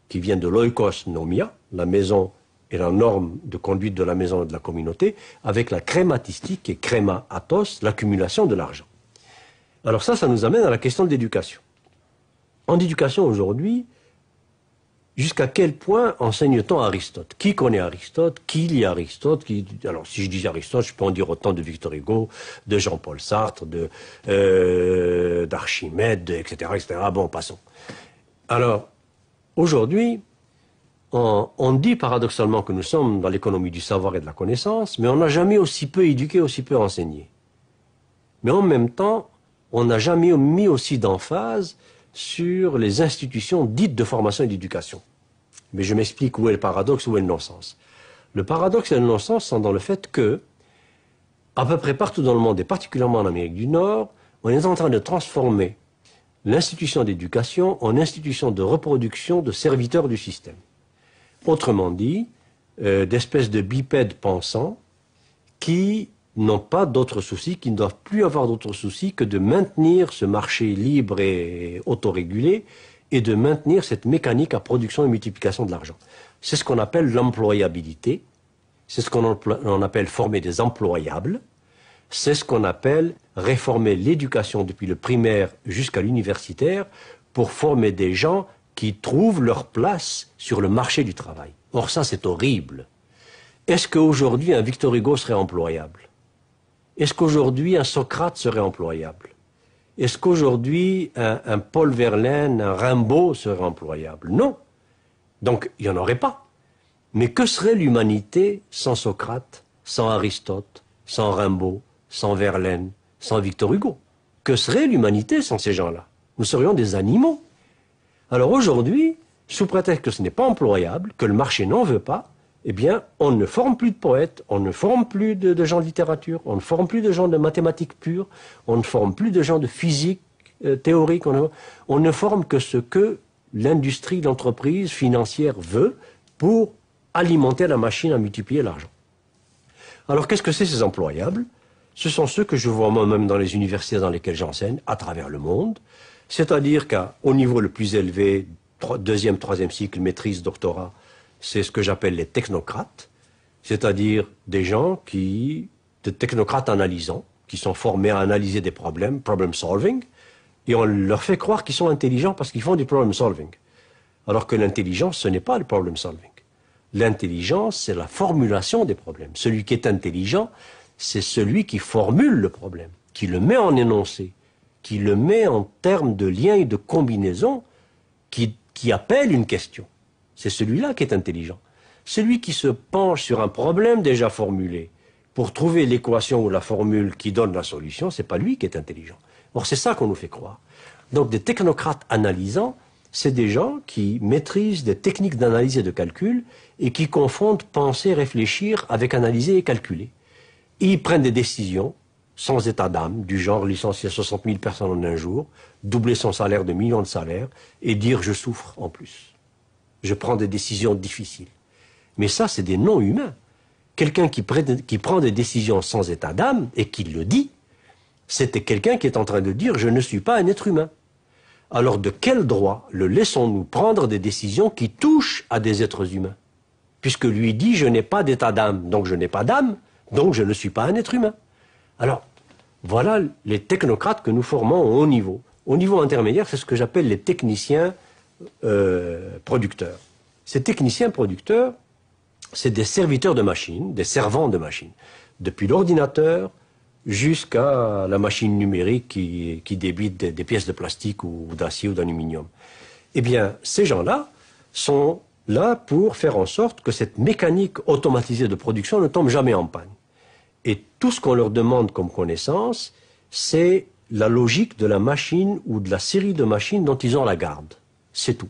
qui vient de l'oikos nomia, la maison et la norme de conduite de la maison et de la communauté, avec la crématistique et créma athos, l'accumulation de l'argent. Alors ça nous amène à la question de l'éducation. En éducation aujourd'hui, jusqu'à quel point enseigne-t-on Aristote? Qui connaît Aristote? Qui lit Aristote? Alors, si je dis Aristote, je peux en dire autant de Victor Hugo, de Jean-Paul Sartre, d'Archimède, etc., etc. Bon, passons. Alors, aujourd'hui, on dit paradoxalement que nous sommes dans l'économie du savoir et de la connaissance, mais on n'a jamais aussi peu éduqué, aussi peu enseigné. Mais en même temps, on n'a jamais mis aussi d'emphase sur les institutions dites de formation et d'éducation. Mais je m'explique où est le paradoxe, où est le non-sens. Le paradoxe et le non-sens sont dans le fait que, à peu près partout dans le monde, et particulièrement en Amérique du Nord, on est en train de transformer l'institution d'éducation en institution de reproduction de serviteurs du système. Autrement dit, d'espèces de bipèdes pensants qui n'ont pas d'autres soucis, qui ne doivent plus avoir d'autres soucis que de maintenir ce marché libre et autorégulé et de maintenir cette mécanique à production et multiplication de l'argent. C'est ce qu'on appelle l'employabilité, c'est ce qu'on appelle former des employables, c'est ce qu'on appelle réformer l'éducation depuis le primaire jusqu'à l'universitaire pour former des gens qui trouvent leur place sur le marché du travail. Or ça, c'est horrible. Est-ce qu'aujourd'hui un Victor Hugo serait employable? Est-ce qu'aujourd'hui un Socrate serait employable? Est-ce qu'aujourd'hui un Paul Verlaine, un Rimbaud serait employable? Non. Donc il n'y en aurait pas. Mais que serait l'humanité sans Socrate, sans Aristote, sans Rimbaud, sans Verlaine, sans Victor Hugo? Que serait l'humanité sans ces gens-là? Nous serions des animaux. Alors aujourd'hui, sous prétexte que ce n'est pas employable, que le marché n'en veut pas, eh bien, on ne forme plus de poètes, on ne forme plus de gens de littérature, on ne forme plus de gens de mathématiques pures, on ne forme plus de gens de physique théorique, on ne forme que ce que l'industrie, l'entreprise financière veut pour alimenter la machine à multiplier l'argent. Alors, qu'est-ce que c'est ces employables? Ce sont ceux que je vois moi-même dans les universités dans lesquelles j'enseigne, à travers le monde, c'est-à-dire qu'au niveau le plus élevé, deuxième, troisième cycle, maîtrise, doctorat, c'est ce que j'appelle les technocrates, c'est-à-dire des gens des technocrates analysants, qui sont formés à analyser des problèmes, problem solving, et on leur fait croire qu'ils sont intelligents parce qu'ils font du problem solving. Alors que l'intelligence, ce n'est pas le problem solving. L'intelligence, c'est la formulation des problèmes. Celui qui est intelligent, c'est celui qui formule le problème, qui le met en énoncé, qui le met en termes de liens et de combinaisons, qui appelle une question. C'est celui-là qui est intelligent. Celui qui se penche sur un problème déjà formulé pour trouver l'équation ou la formule qui donne la solution, c'est pas lui qui est intelligent. Or, c'est ça qu'on nous fait croire. Donc, des technocrates analysants, c'est des gens qui maîtrisent des techniques d'analyse et de calcul et qui confondent penser, réfléchir avec analyser et calculer. Et ils prennent des décisions sans état d'âme, du genre licencier 60 000 personnes en un jour, doubler son salaire de millions de salaires et dire « je souffre en plus ». Je prends des décisions difficiles. Mais ça, c'est des non-humains. Quelqu'un qui prend des décisions sans état d'âme et qui le dit, c'était quelqu'un qui est en train de dire « je ne suis pas un être humain ». Alors de quel droit le laissons-nous prendre des décisions qui touchent à des êtres humains? Puisque lui dit « je n'ai pas d'état d'âme, donc je n'ai pas d'âme, donc je ne suis pas un être humain ». Alors, voilà les technocrates que nous formons au haut niveau. Au niveau intermédiaire, c'est ce que j'appelle les techniciens producteurs. Ces techniciens producteurs, c'est des serviteurs de machines, des servants de machines. Depuis l'ordinateur, jusqu'à la machine numérique qui débite des pièces de plastique ou d'acier ou d'aluminium. Eh bien, ces gens-là sont là pour faire en sorte que cette mécanique automatisée de production ne tombe jamais en panne. Et tout ce qu'on leur demande comme connaissance, c'est la logique de la machine ou de la série de machines dont ils ont la garde. C'est tout.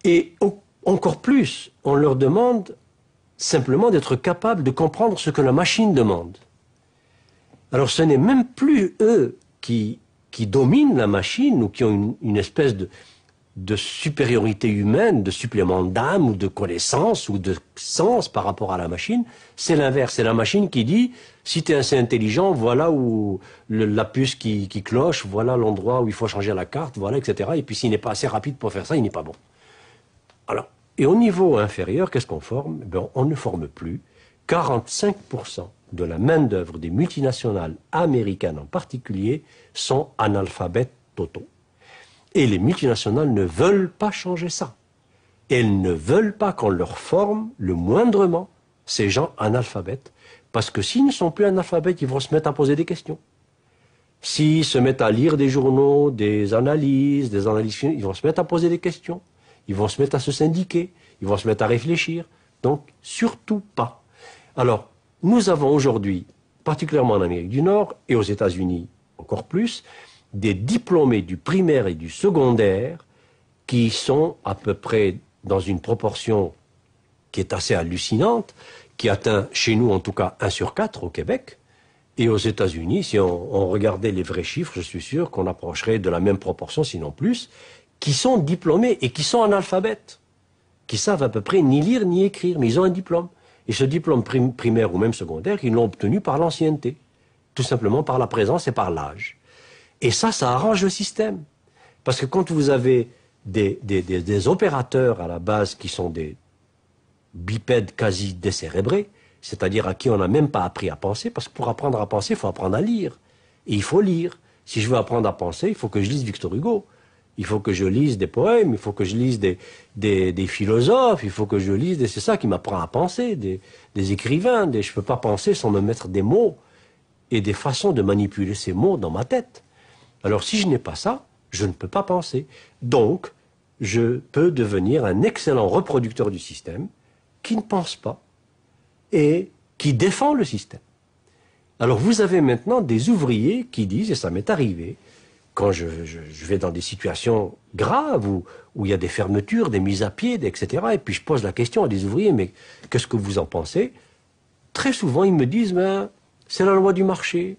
Et encore plus, on leur demande simplement d'être capable de comprendre ce que la machine demande. Alors ce n'est même plus eux qui dominent la machine ou qui ont une espèce de supériorité humaine, de supplément d'âme ou de connaissance ou de sens par rapport à la machine. C'est l'inverse. C'est la machine qui dit, si tu es assez intelligent, voilà où la puce qui cloche, voilà l'endroit où il faut changer la carte, voilà, etc. Et puis s'il n'est pas assez rapide pour faire ça, il n'est pas bon. Alors, et au niveau inférieur, qu'est-ce qu'on forme? Ben, on ne forme plus. 45% de la main-d'œuvre des multinationales américaines en particulier sont analphabètes totaux. Et les multinationales ne veulent pas changer ça. Elles ne veulent pas qu'on leur forme le moindrement ces gens analphabètes, parce que s'ils ne sont plus analphabètes, ils vont se mettre à poser des questions. S'ils se mettent à lire des journaux, des analyses, ils vont se mettre à poser des questions. Ils vont se mettre à se syndiquer, ils vont se mettre à réfléchir. Donc, surtout pas. Alors, nous avons aujourd'hui, particulièrement en Amérique du Nord et aux États-Unis encore plus, des diplômés du primaire et du secondaire qui sont à peu près dans une proportion qui est assez hallucinante, qui atteint chez nous en tout cas 1 sur 4 au Québec, et aux États-Unis, si on regardait les vrais chiffres, je suis sûr qu'on approcherait de la même proportion, sinon plus, qui sont diplômés et qui sont analphabètes, qui savent à peu près ni lire ni écrire, mais ils ont un diplôme. Et ce diplôme primaire ou même secondaire, ils l'ont obtenu par l'ancienneté, tout simplement par la présence et par l'âge. Et ça arrange le système. Parce que quand vous avez des opérateurs à la base qui sont des bipèdes quasi décérébrés, c'est-à-dire à qui on n'a même pas appris à penser, parce que pour apprendre à penser, il faut apprendre à lire. Et il faut lire. Si je veux apprendre à penser, il faut que je lise Victor Hugo. Il faut que je lise des poèmes, il faut que je lise des philosophes, il faut que je lise c'est ça qui m'apprend à penser, des écrivains. Je ne peux pas penser sans me mettre des mots et des façons de manipuler ces mots dans ma tête. Alors si je n'ai pas ça, je ne peux pas penser. Donc, je peux devenir un excellent reproducteur du système qui ne pense pas et qui défend le système. Alors vous avez maintenant des ouvriers qui disent, et ça m'est arrivé, quand je vais dans des situations graves où il y a des fermetures, des mises à pied, etc., et puis je pose la question à des ouvriers, mais qu'est-ce que vous en pensez? Très souvent, ils me disent, ben, c'est la loi du marché,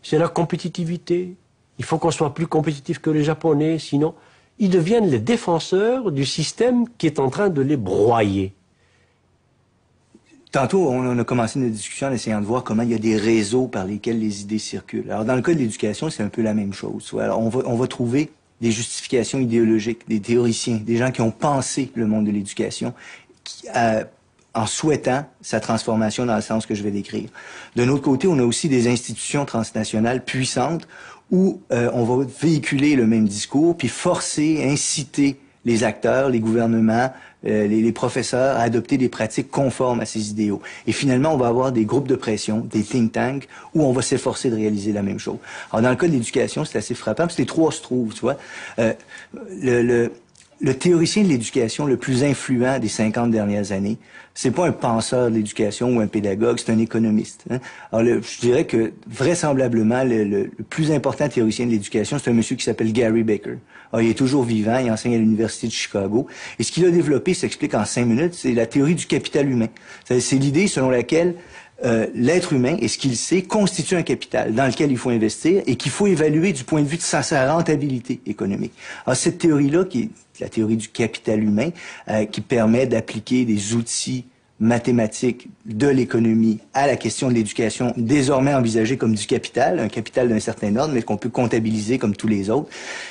c'est la compétitivité, il faut qu'on soit plus compétitif que les Japonais, sinon ils deviennent les défenseurs du système qui est en train de les broyer. Tantôt, on a commencé notre discussion en essayant de voir comment il y a des réseaux par lesquels les idées circulent. Alors, dans le cas de l'éducation, c'est un peu la même chose. Alors, on va trouver des justifications idéologiques, des théoriciens, des gens qui ont pensé le monde de l'éducation, en souhaitant sa transformation dans le sens que je vais décrire. D'un autre côté, on a aussi des institutions transnationales puissantes où on va véhiculer le même discours, puis forcer, inciter les acteurs, les gouvernements, les professeurs à adopter des pratiques conformes à ces idéaux. Et finalement, on va avoir des groupes de pression, des think tanks, où on va s'efforcer de réaliser la même chose. Alors, dans le cas de l'éducation, c'est assez frappant, parce que les trois se trouvent, tu vois. Le théoricien de l'éducation le plus influent des 50 dernières années, c'est pas un penseur de l'éducation ou un pédagogue, c'est un économiste. Hein? Alors, je dirais que vraisemblablement, le plus important théoricien de l'éducation, c'est un monsieur qui s'appelle Gary Becker. Alors, il est toujours vivant, il enseigne à l'Université de Chicago. Et ce qu'il a développé, s'explique en 5 minutes, c'est la théorie du capital humain. C'est l'idée selon laquelle l'être humain et ce qu'il sait constitue un capital dans lequel il faut investir et qu'il faut évaluer du point de vue de sa rentabilité économique. Alors, cette théorie-là, qui est la théorie du capital humain, qui permet d'appliquer des outils mathématiques de l'économie à la question de l'éducation, désormais envisagée comme du capital, un capital d'un certain ordre, mais qu'on peut comptabiliser comme tous les autres.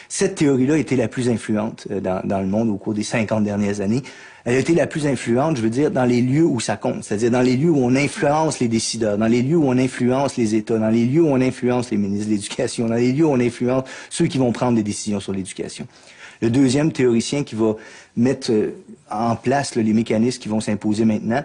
Cette théorie-là a été la plus influente dans le monde au cours des 50 dernières années. Elle a été la plus influente, je veux dire, dans les lieux où ça compte, c'est-à-dire dans les lieux où on influence les décideurs, dans les lieux où on influence les États, dans les lieux où on influence les ministres de l'Éducation, dans les lieux où on influence ceux qui vont prendre des décisions sur l'éducation. Le deuxième théoricien qui va mettre en place les mécanismes qui vont s'imposer maintenant,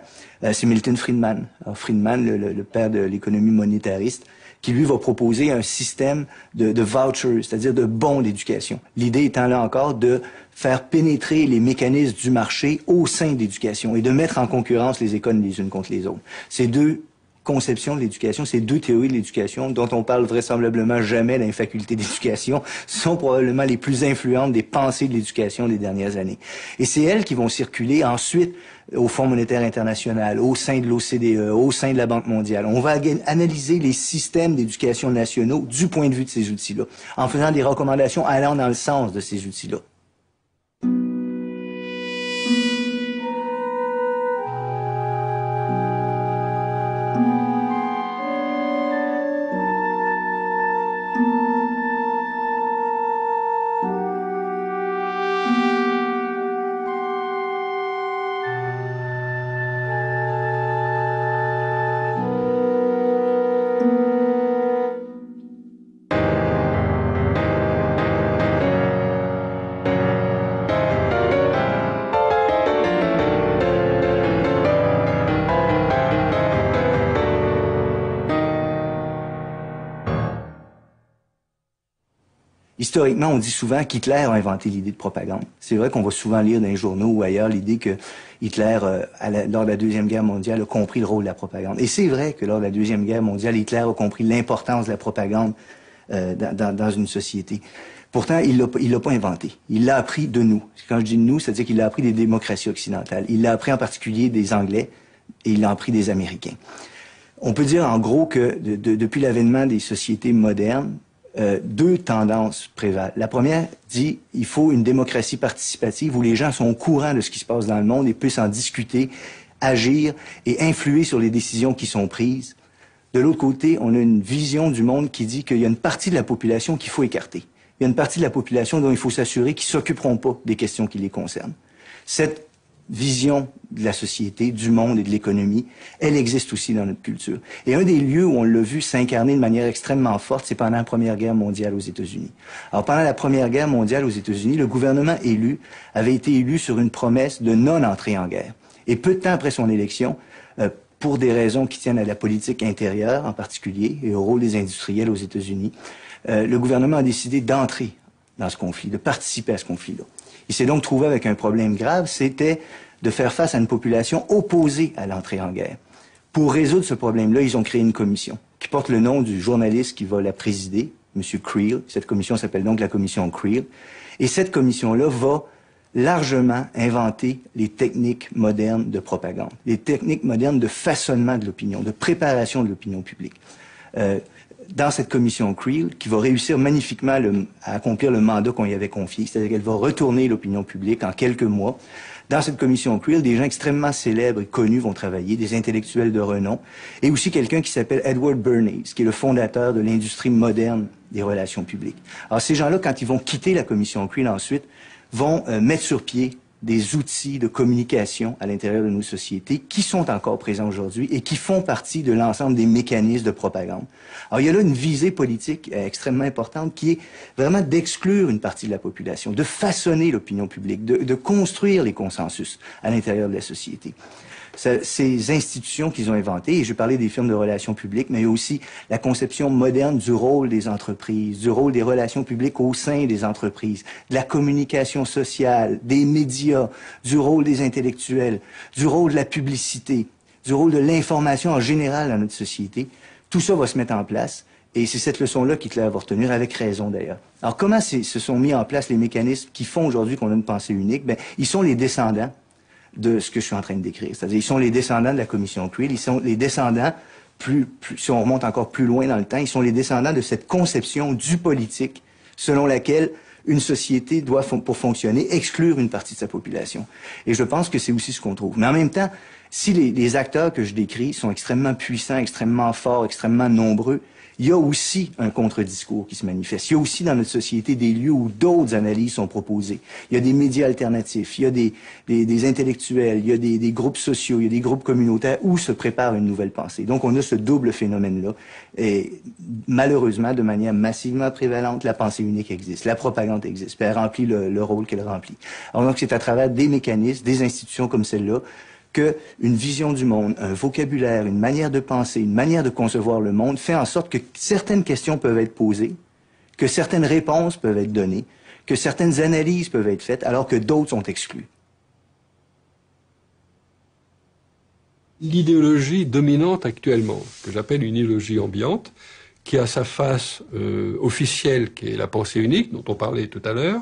c'est Milton Friedman. Alors, Friedman, le père de l'économie monétariste, qui lui va proposer un système de vouchers, c'est-à-dire de bons d'éducation. L'idée étant là encore de faire pénétrer les mécanismes du marché au sein de l'éducation et de mettre en concurrence les écoles les unes contre les autres. Ces deux conceptions de l'éducation, ces deux théories de l'éducation dont on parle vraisemblablement jamais dans les facultés d'éducation, sont probablement les plus influentes des pensées de l'éducation des dernières années. Et c'est elles qui vont circuler ensuite au Fonds monétaire international, au sein de l'OCDE, au sein de la Banque mondiale. On va analyser les systèmes d'éducation nationaux du point de vue de ces outils-là, en faisant des recommandations allant dans le sens de ces outils-là. Historiquement, on dit souvent qu'Hitler a inventé l'idée de propagande. C'est vrai qu'on va souvent lire dans les journaux ou ailleurs l'idée que Hitler, lors de la Deuxième Guerre mondiale, a compris le rôle de la propagande. Et c'est vrai que lors de la Deuxième Guerre mondiale, Hitler a compris l'importance de la propagande dans une société. Pourtant, il l'a pas inventé. Il l'a appris de nous. Quand je dis de nous, c'est-à-dire qu'il l'a appris des démocraties occidentales. Il l'a appris en particulier des Anglais et il l'a appris des Américains. On peut dire en gros que depuis l'avènement des sociétés modernes, deux tendances prévalent. La première dit il faut une démocratie participative où les gens sont au courant de ce qui se passe dans le monde et puissent en discuter, agir et influer sur les décisions qui sont prises. De l'autre côté, on a une vision du monde qui dit qu'il y a une partie de la population qu'il faut écarter. Il y a une partie de la population dont il faut s'assurer qu'ils ne s'occuperont pas des questions qui les concernent. Cette vision de la société, du monde et de l'économie, elle existe aussi dans notre culture. Et un des lieux où on l'a vu s'incarner de manière extrêmement forte, c'est pendant la Première Guerre mondiale aux États-Unis. Alors, pendant la Première Guerre mondiale aux États-Unis, le gouvernement élu avait été élu sur une promesse de non-entrée en guerre. Et peu de temps après son élection, pour des raisons qui tiennent à la politique intérieure en particulier et au rôle des industriels aux États-Unis, le gouvernement a décidé d'entrer dans ce conflit, de participer à ce conflit-là. Il s'est donc trouvé avec un problème grave, c'était de faire face à une population opposée à l'entrée en guerre. Pour résoudre ce problème-là, ils ont créé une commission qui porte le nom du journaliste qui va la présider, M. Creel. Cette commission s'appelle donc la commission Creel. Et cette commission-là va largement inventer les techniques modernes de propagande, les techniques modernes de façonnement de l'opinion, de préparation de l'opinion publique. Dans cette commission Creel, qui va réussir magnifiquement à accomplir le mandat qu'on y avait confié, c'est-à-dire qu'elle va retourner l'opinion publique en quelques mois. Dans cette commission Creel, des gens extrêmement célèbres et connus vont travailler, des intellectuels de renom, et aussi quelqu'un qui s'appelle Edward Bernays, qui est le fondateur de l'industrie moderne des relations publiques. Alors ces gens-là, quand ils vont quitter la commission Creel ensuite, vont mettre sur pied des outils de communication à l'intérieur de nos sociétés qui sont encore présents aujourd'hui et qui font partie de l'ensemble des mécanismes de propagande. Alors, il y a là une visée politique extrêmement importante qui est vraiment d'exclure une partie de la population, de façonner l'opinion publique, de construire les consensus à l'intérieur de la société. Ces institutions qu'ils ont inventées, et je parlais des firmes de relations publiques, mais il y a aussi la conception moderne du rôle des entreprises, du rôle des relations publiques au sein des entreprises, de la communication sociale, des médias, du rôle des intellectuels, du rôle de la publicité, du rôle de l'information en général dans notre société. Tout ça va se mettre en place. Et c'est cette leçon-là qu'Hitler va retenir, avec raison d'ailleurs. Alors comment se sont mis en place les mécanismes qui font aujourd'hui qu'on a une pensée unique? Ben, ils sont les descendants de ce que je suis en train de décrire. C'est-à-dire, ils sont les descendants de la commission Creel, ils sont les descendants, si on remonte encore plus loin dans le temps, ils sont les descendants de cette conception du politique selon laquelle une société doit, pour fonctionner, exclure une partie de sa population. Et je pense que c'est aussi ce qu'on trouve. Mais en même temps, si les acteurs que je décris sont extrêmement puissants, extrêmement forts, extrêmement nombreux, il y a aussi un contre-discours qui se manifeste. Il y a aussi dans notre société des lieux où d'autres analyses sont proposées. Il y a des médias alternatifs, il y a des intellectuels, il y a des groupes sociaux, il y a des groupes communautaires où se prépare une nouvelle pensée. Donc on a ce double phénomène-là. Et malheureusement, de manière massivement prévalente, la pensée unique existe, la propagande existe, puis elle remplit le rôle qu'elle remplit. Alors donc c'est à travers des mécanismes, des institutions comme celle-là, qu'une vision du monde, un vocabulaire, une manière de penser, une manière de concevoir le monde fait en sorte que certaines questions peuvent être posées, que certaines réponses peuvent être données, que certaines analyses peuvent être faites, alors que d'autres sont exclues. L'idéologie dominante actuellement, que j'appelle une idéologie ambiante, qui a sa face officielle, qui est la pensée unique, dont on parlait tout à l'heure,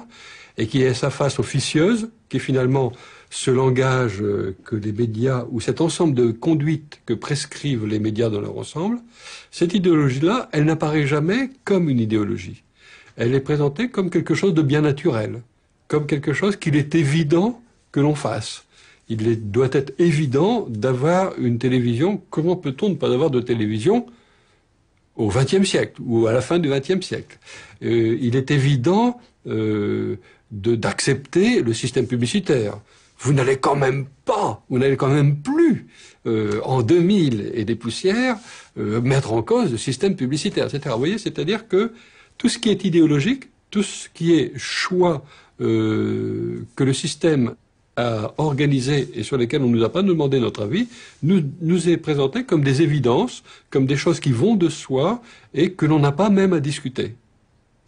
et qui a sa face officieuse, qui est finalement ce langage que les médias, ou cet ensemble de conduites que prescrivent les médias dans leur ensemble. Cette idéologie-là, elle n'apparaît jamais comme une idéologie. Elle est présentée comme quelque chose de bien naturel, comme quelque chose qu'il est évident que l'on fasse. Doit être évident d'avoir une télévision. Comment peut-on ne pas avoir de télévision au XXe siècle ou à la fin du XXe siècle? Il est évident d'accepter le système publicitaire. Vous n'allez quand même plus, en 2000 et des poussières, mettre en cause le système publicitaire, etc. Vous voyez, c'est-à-dire que tout ce qui est idéologique, tout ce qui est choix que le système a organisé et sur lesquels on ne nous a pas demandé notre avis, nous est présenté comme des évidences, comme des choses qui vont de soi et que l'on n'a pas même à discuter.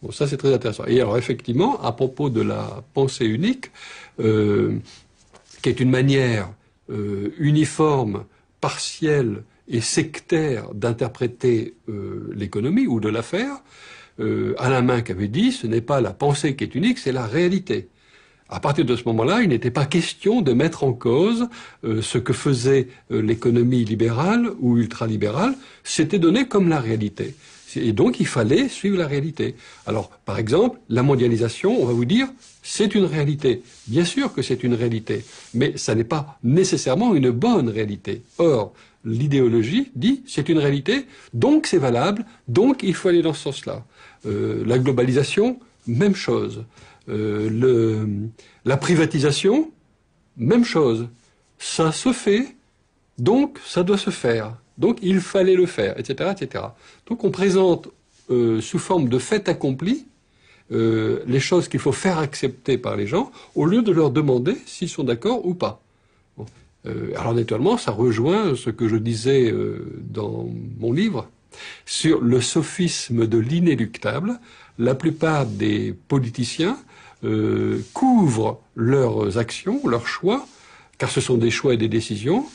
Bon, ça c'est très intéressant. Et alors effectivement, à propos de la pensée unique, qui est une manière uniforme, partielle et sectaire d'interpréter l'économie ou de la faire, Alain Minck avait dit, ce n'est pas la pensée qui est unique, c'est la réalité. À partir de ce moment-là, il n'était pas question de mettre en cause ce que faisait l'économie libérale ou ultralibérale, c'était donné comme la réalité. Et donc, il fallait suivre la réalité. Alors, par exemple, la mondialisation, on va vous dire, c'est une réalité. Bien sûr que c'est une réalité, mais ça n'est pas nécessairement une bonne réalité. Or, l'idéologie dit, c'est une réalité, donc c'est valable, donc il faut aller dans ce sens-là. La globalisation, même chose. La privatisation, même chose. Ça se fait, donc ça doit se faire. Donc il fallait le faire, etc., etc. Donc on présente sous forme de fait accompli les choses qu'il faut faire accepter par les gens, au lieu de leur demander s'ils sont d'accord ou pas. Bon. Alors naturellement, ça rejoint ce que je disais dans mon livre sur le sophisme de l'inéluctable. La plupart des politiciens couvrent leurs actions, leurs choix, car ce sont des choix et des décisions,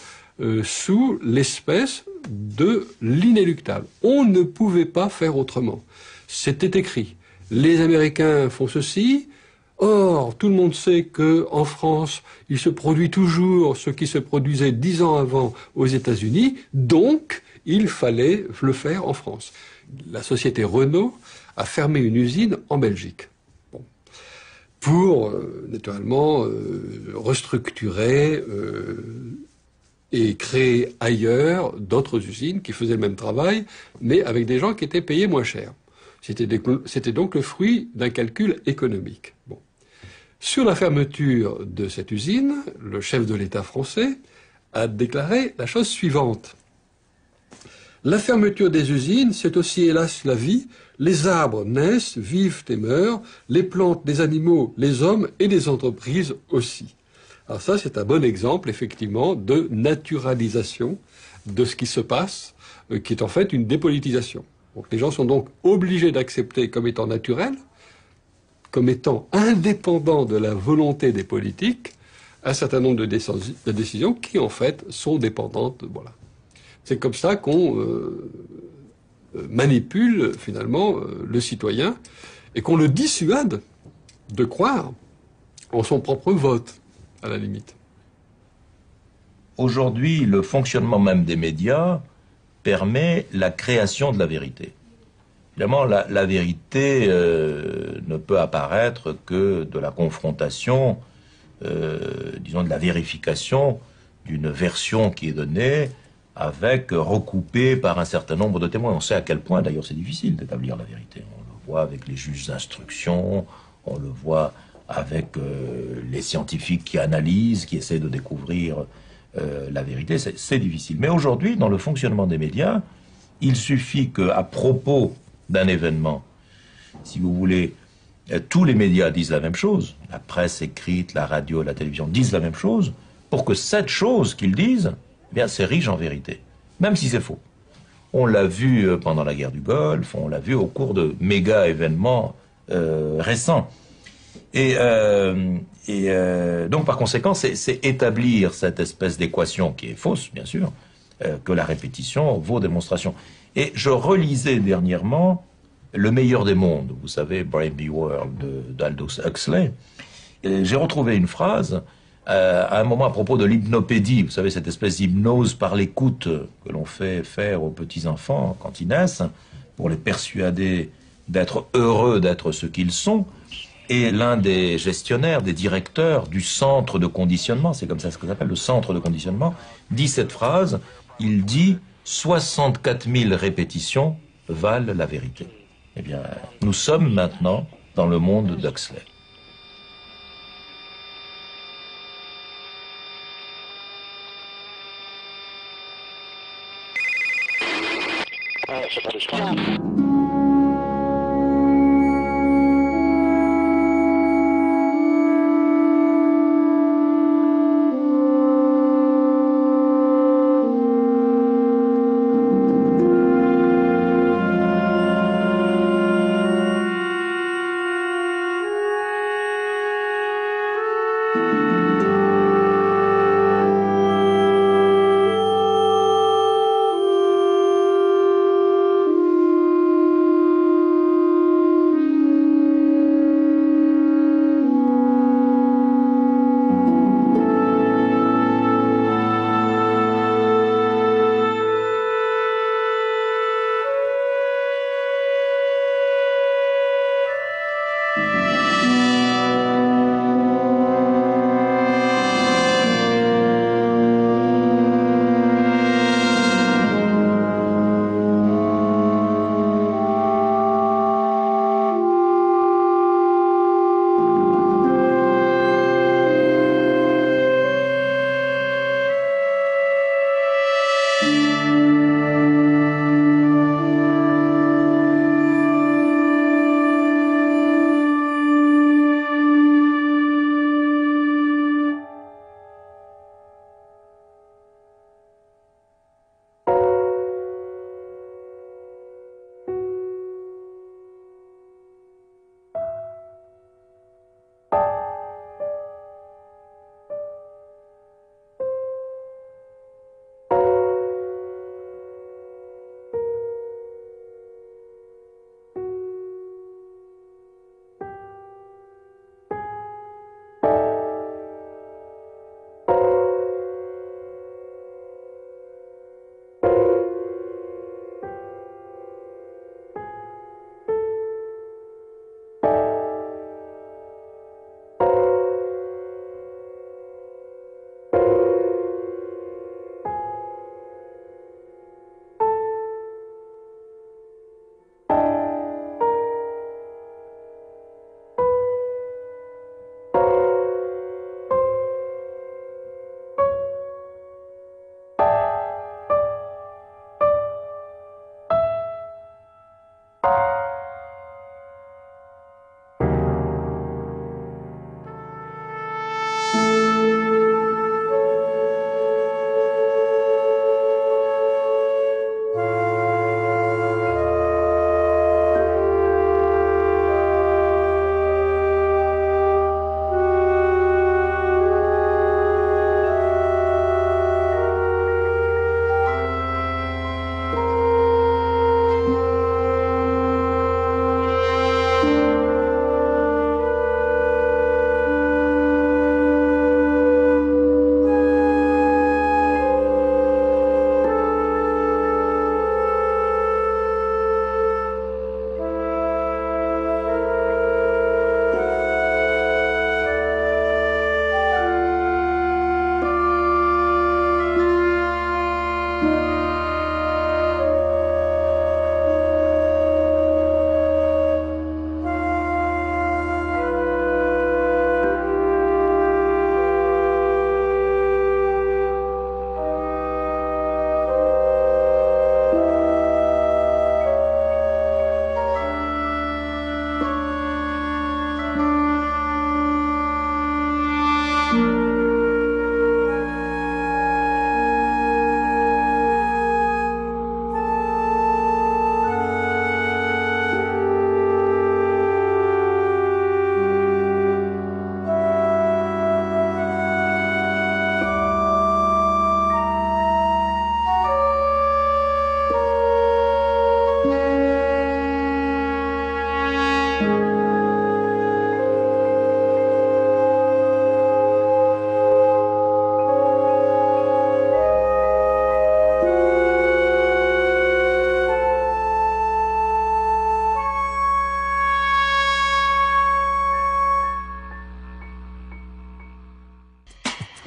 sous l'espèce de l'inéluctable. On ne pouvait pas faire autrement. C'était écrit. Les Américains font ceci. Or, tout le monde sait qu'en France, il se produit toujours ce qui se produisait 10 ans avant aux États-Unis, donc il fallait le faire en France. La société Renault a fermé une usine en Belgique. Bon. Pour, naturellement, restructurer et créer ailleurs d'autres usines qui faisaient le même travail, mais avec des gens qui étaient payés moins cher. C'était donc le fruit d'un calcul économique. Bon. Sur la fermeture de cette usine, le chef de l'État français a déclaré la chose suivante. La fermeture des usines, c'est aussi hélas la vie. Les arbres naissent, vivent et meurent, les plantes, les animaux, les hommes et les entreprises aussi. Alors ça, c'est un bon exemple, effectivement, de naturalisation de ce qui se passe, qui est en fait une dépolitisation. Donc les gens sont donc obligés d'accepter comme étant naturel, comme étant indépendant de la volonté des politiques, un certain nombre de décisions qui, en fait, sont dépendantes. Voilà. C'est comme ça qu'on manipule, finalement, le citoyen et qu'on le dissuade de croire en son propre vote, à la limite. Aujourd'hui, le fonctionnement même des médias permet la création de la vérité. Évidemment, la vérité ne peut apparaître que de la confrontation, disons de la vérification d'une version qui est donnée, avec recoupée par un certain nombre de témoins. On sait à quel point, d'ailleurs, c'est difficile d'établir la vérité. On le voit avec les juges d'instruction, on le voit avec les scientifiques qui analysent, qui essaient de découvrir la vérité. C'est difficile. Mais aujourd'hui, dans le fonctionnement des médias, il suffit qu'à propos d'un événement, si vous voulez, tous les médias disent la même chose, la presse écrite, la radio, la télévision disent la même chose, pour que cette chose qu'ils disent, eh bien, c'est riche en vérité, même si c'est faux. On l'a vu pendant la guerre du Golfe, on l'a vu au cours de méga événements récents. Et donc, par conséquent, c'est établir cette espèce d'équation qui est fausse, bien sûr, que la répétition vaut démonstration. Et je relisais dernièrement Le meilleur des mondes, vous savez, Brave New World d'Aldous Huxley. J'ai retrouvé une phrase à un moment à propos de l'hypnopédie, vous savez, cette espèce d'hypnose par l'écoute que l'on fait faire aux petits-enfants quand ils naissent, pour les persuader d'être heureux d'être ce qu'ils sont. Et l'un des gestionnaires, des directeurs du centre de conditionnement, c'est comme ça ce qu'on appelle le centre de conditionnement, dit cette phrase, il dit « 64 000 répétitions valent la vérité ». Eh bien, nous sommes maintenant dans le monde d'Huxley.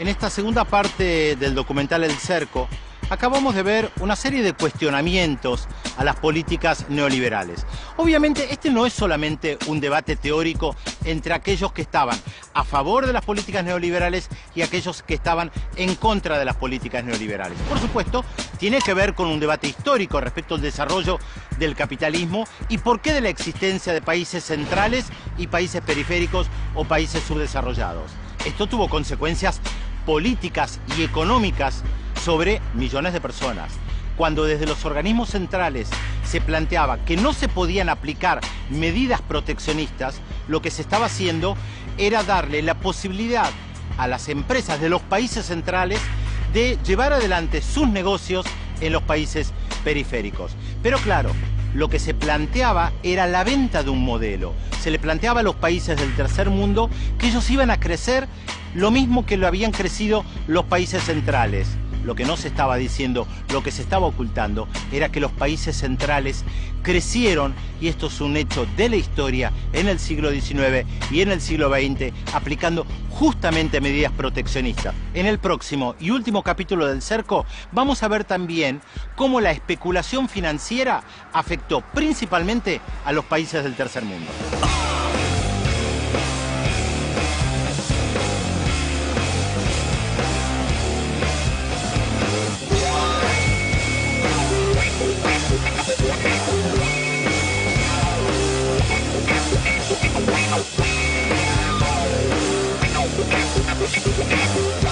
En esta segunda parte del documental El Cerco, acabamos de ver una serie de cuestionamientos a las políticas neoliberales. Obviamente, este no es solamente un debate teórico entre aquellos que estaban a favor de las políticas neoliberales y aquellos que estaban en contra de las políticas neoliberales. Por supuesto, tiene que ver con un debate histórico respecto al desarrollo del capitalismo y por qué de la existencia de países centrales y países periféricos o países subdesarrollados. Esto tuvo consecuencias políticas y económicas sobre millones de personas. Cuando desde los organismos centrales se planteaba que no se podían aplicar medidas proteccionistas, lo que se estaba haciendo era darle la posibilidad a las empresas de los países centrales de llevar adelante sus negocios en los países periféricos. Pero claro, lo que se planteaba era la venta de un modelo. Se le planteaba a los países del tercer mundo que ellos iban a crecer lo mismo que lo habían crecido los países centrales. Lo que no se estaba diciendo, lo que se estaba ocultando, era que los países centrales crecieron, y esto es un hecho de la historia, en el siglo XIX y en el siglo XX, aplicando justamente medidas proteccionistas. En el próximo y último capítulo del Cerco vamos a ver también cómo la especulación financiera afectó principalmente a los países del tercer mundo. We'll be right back.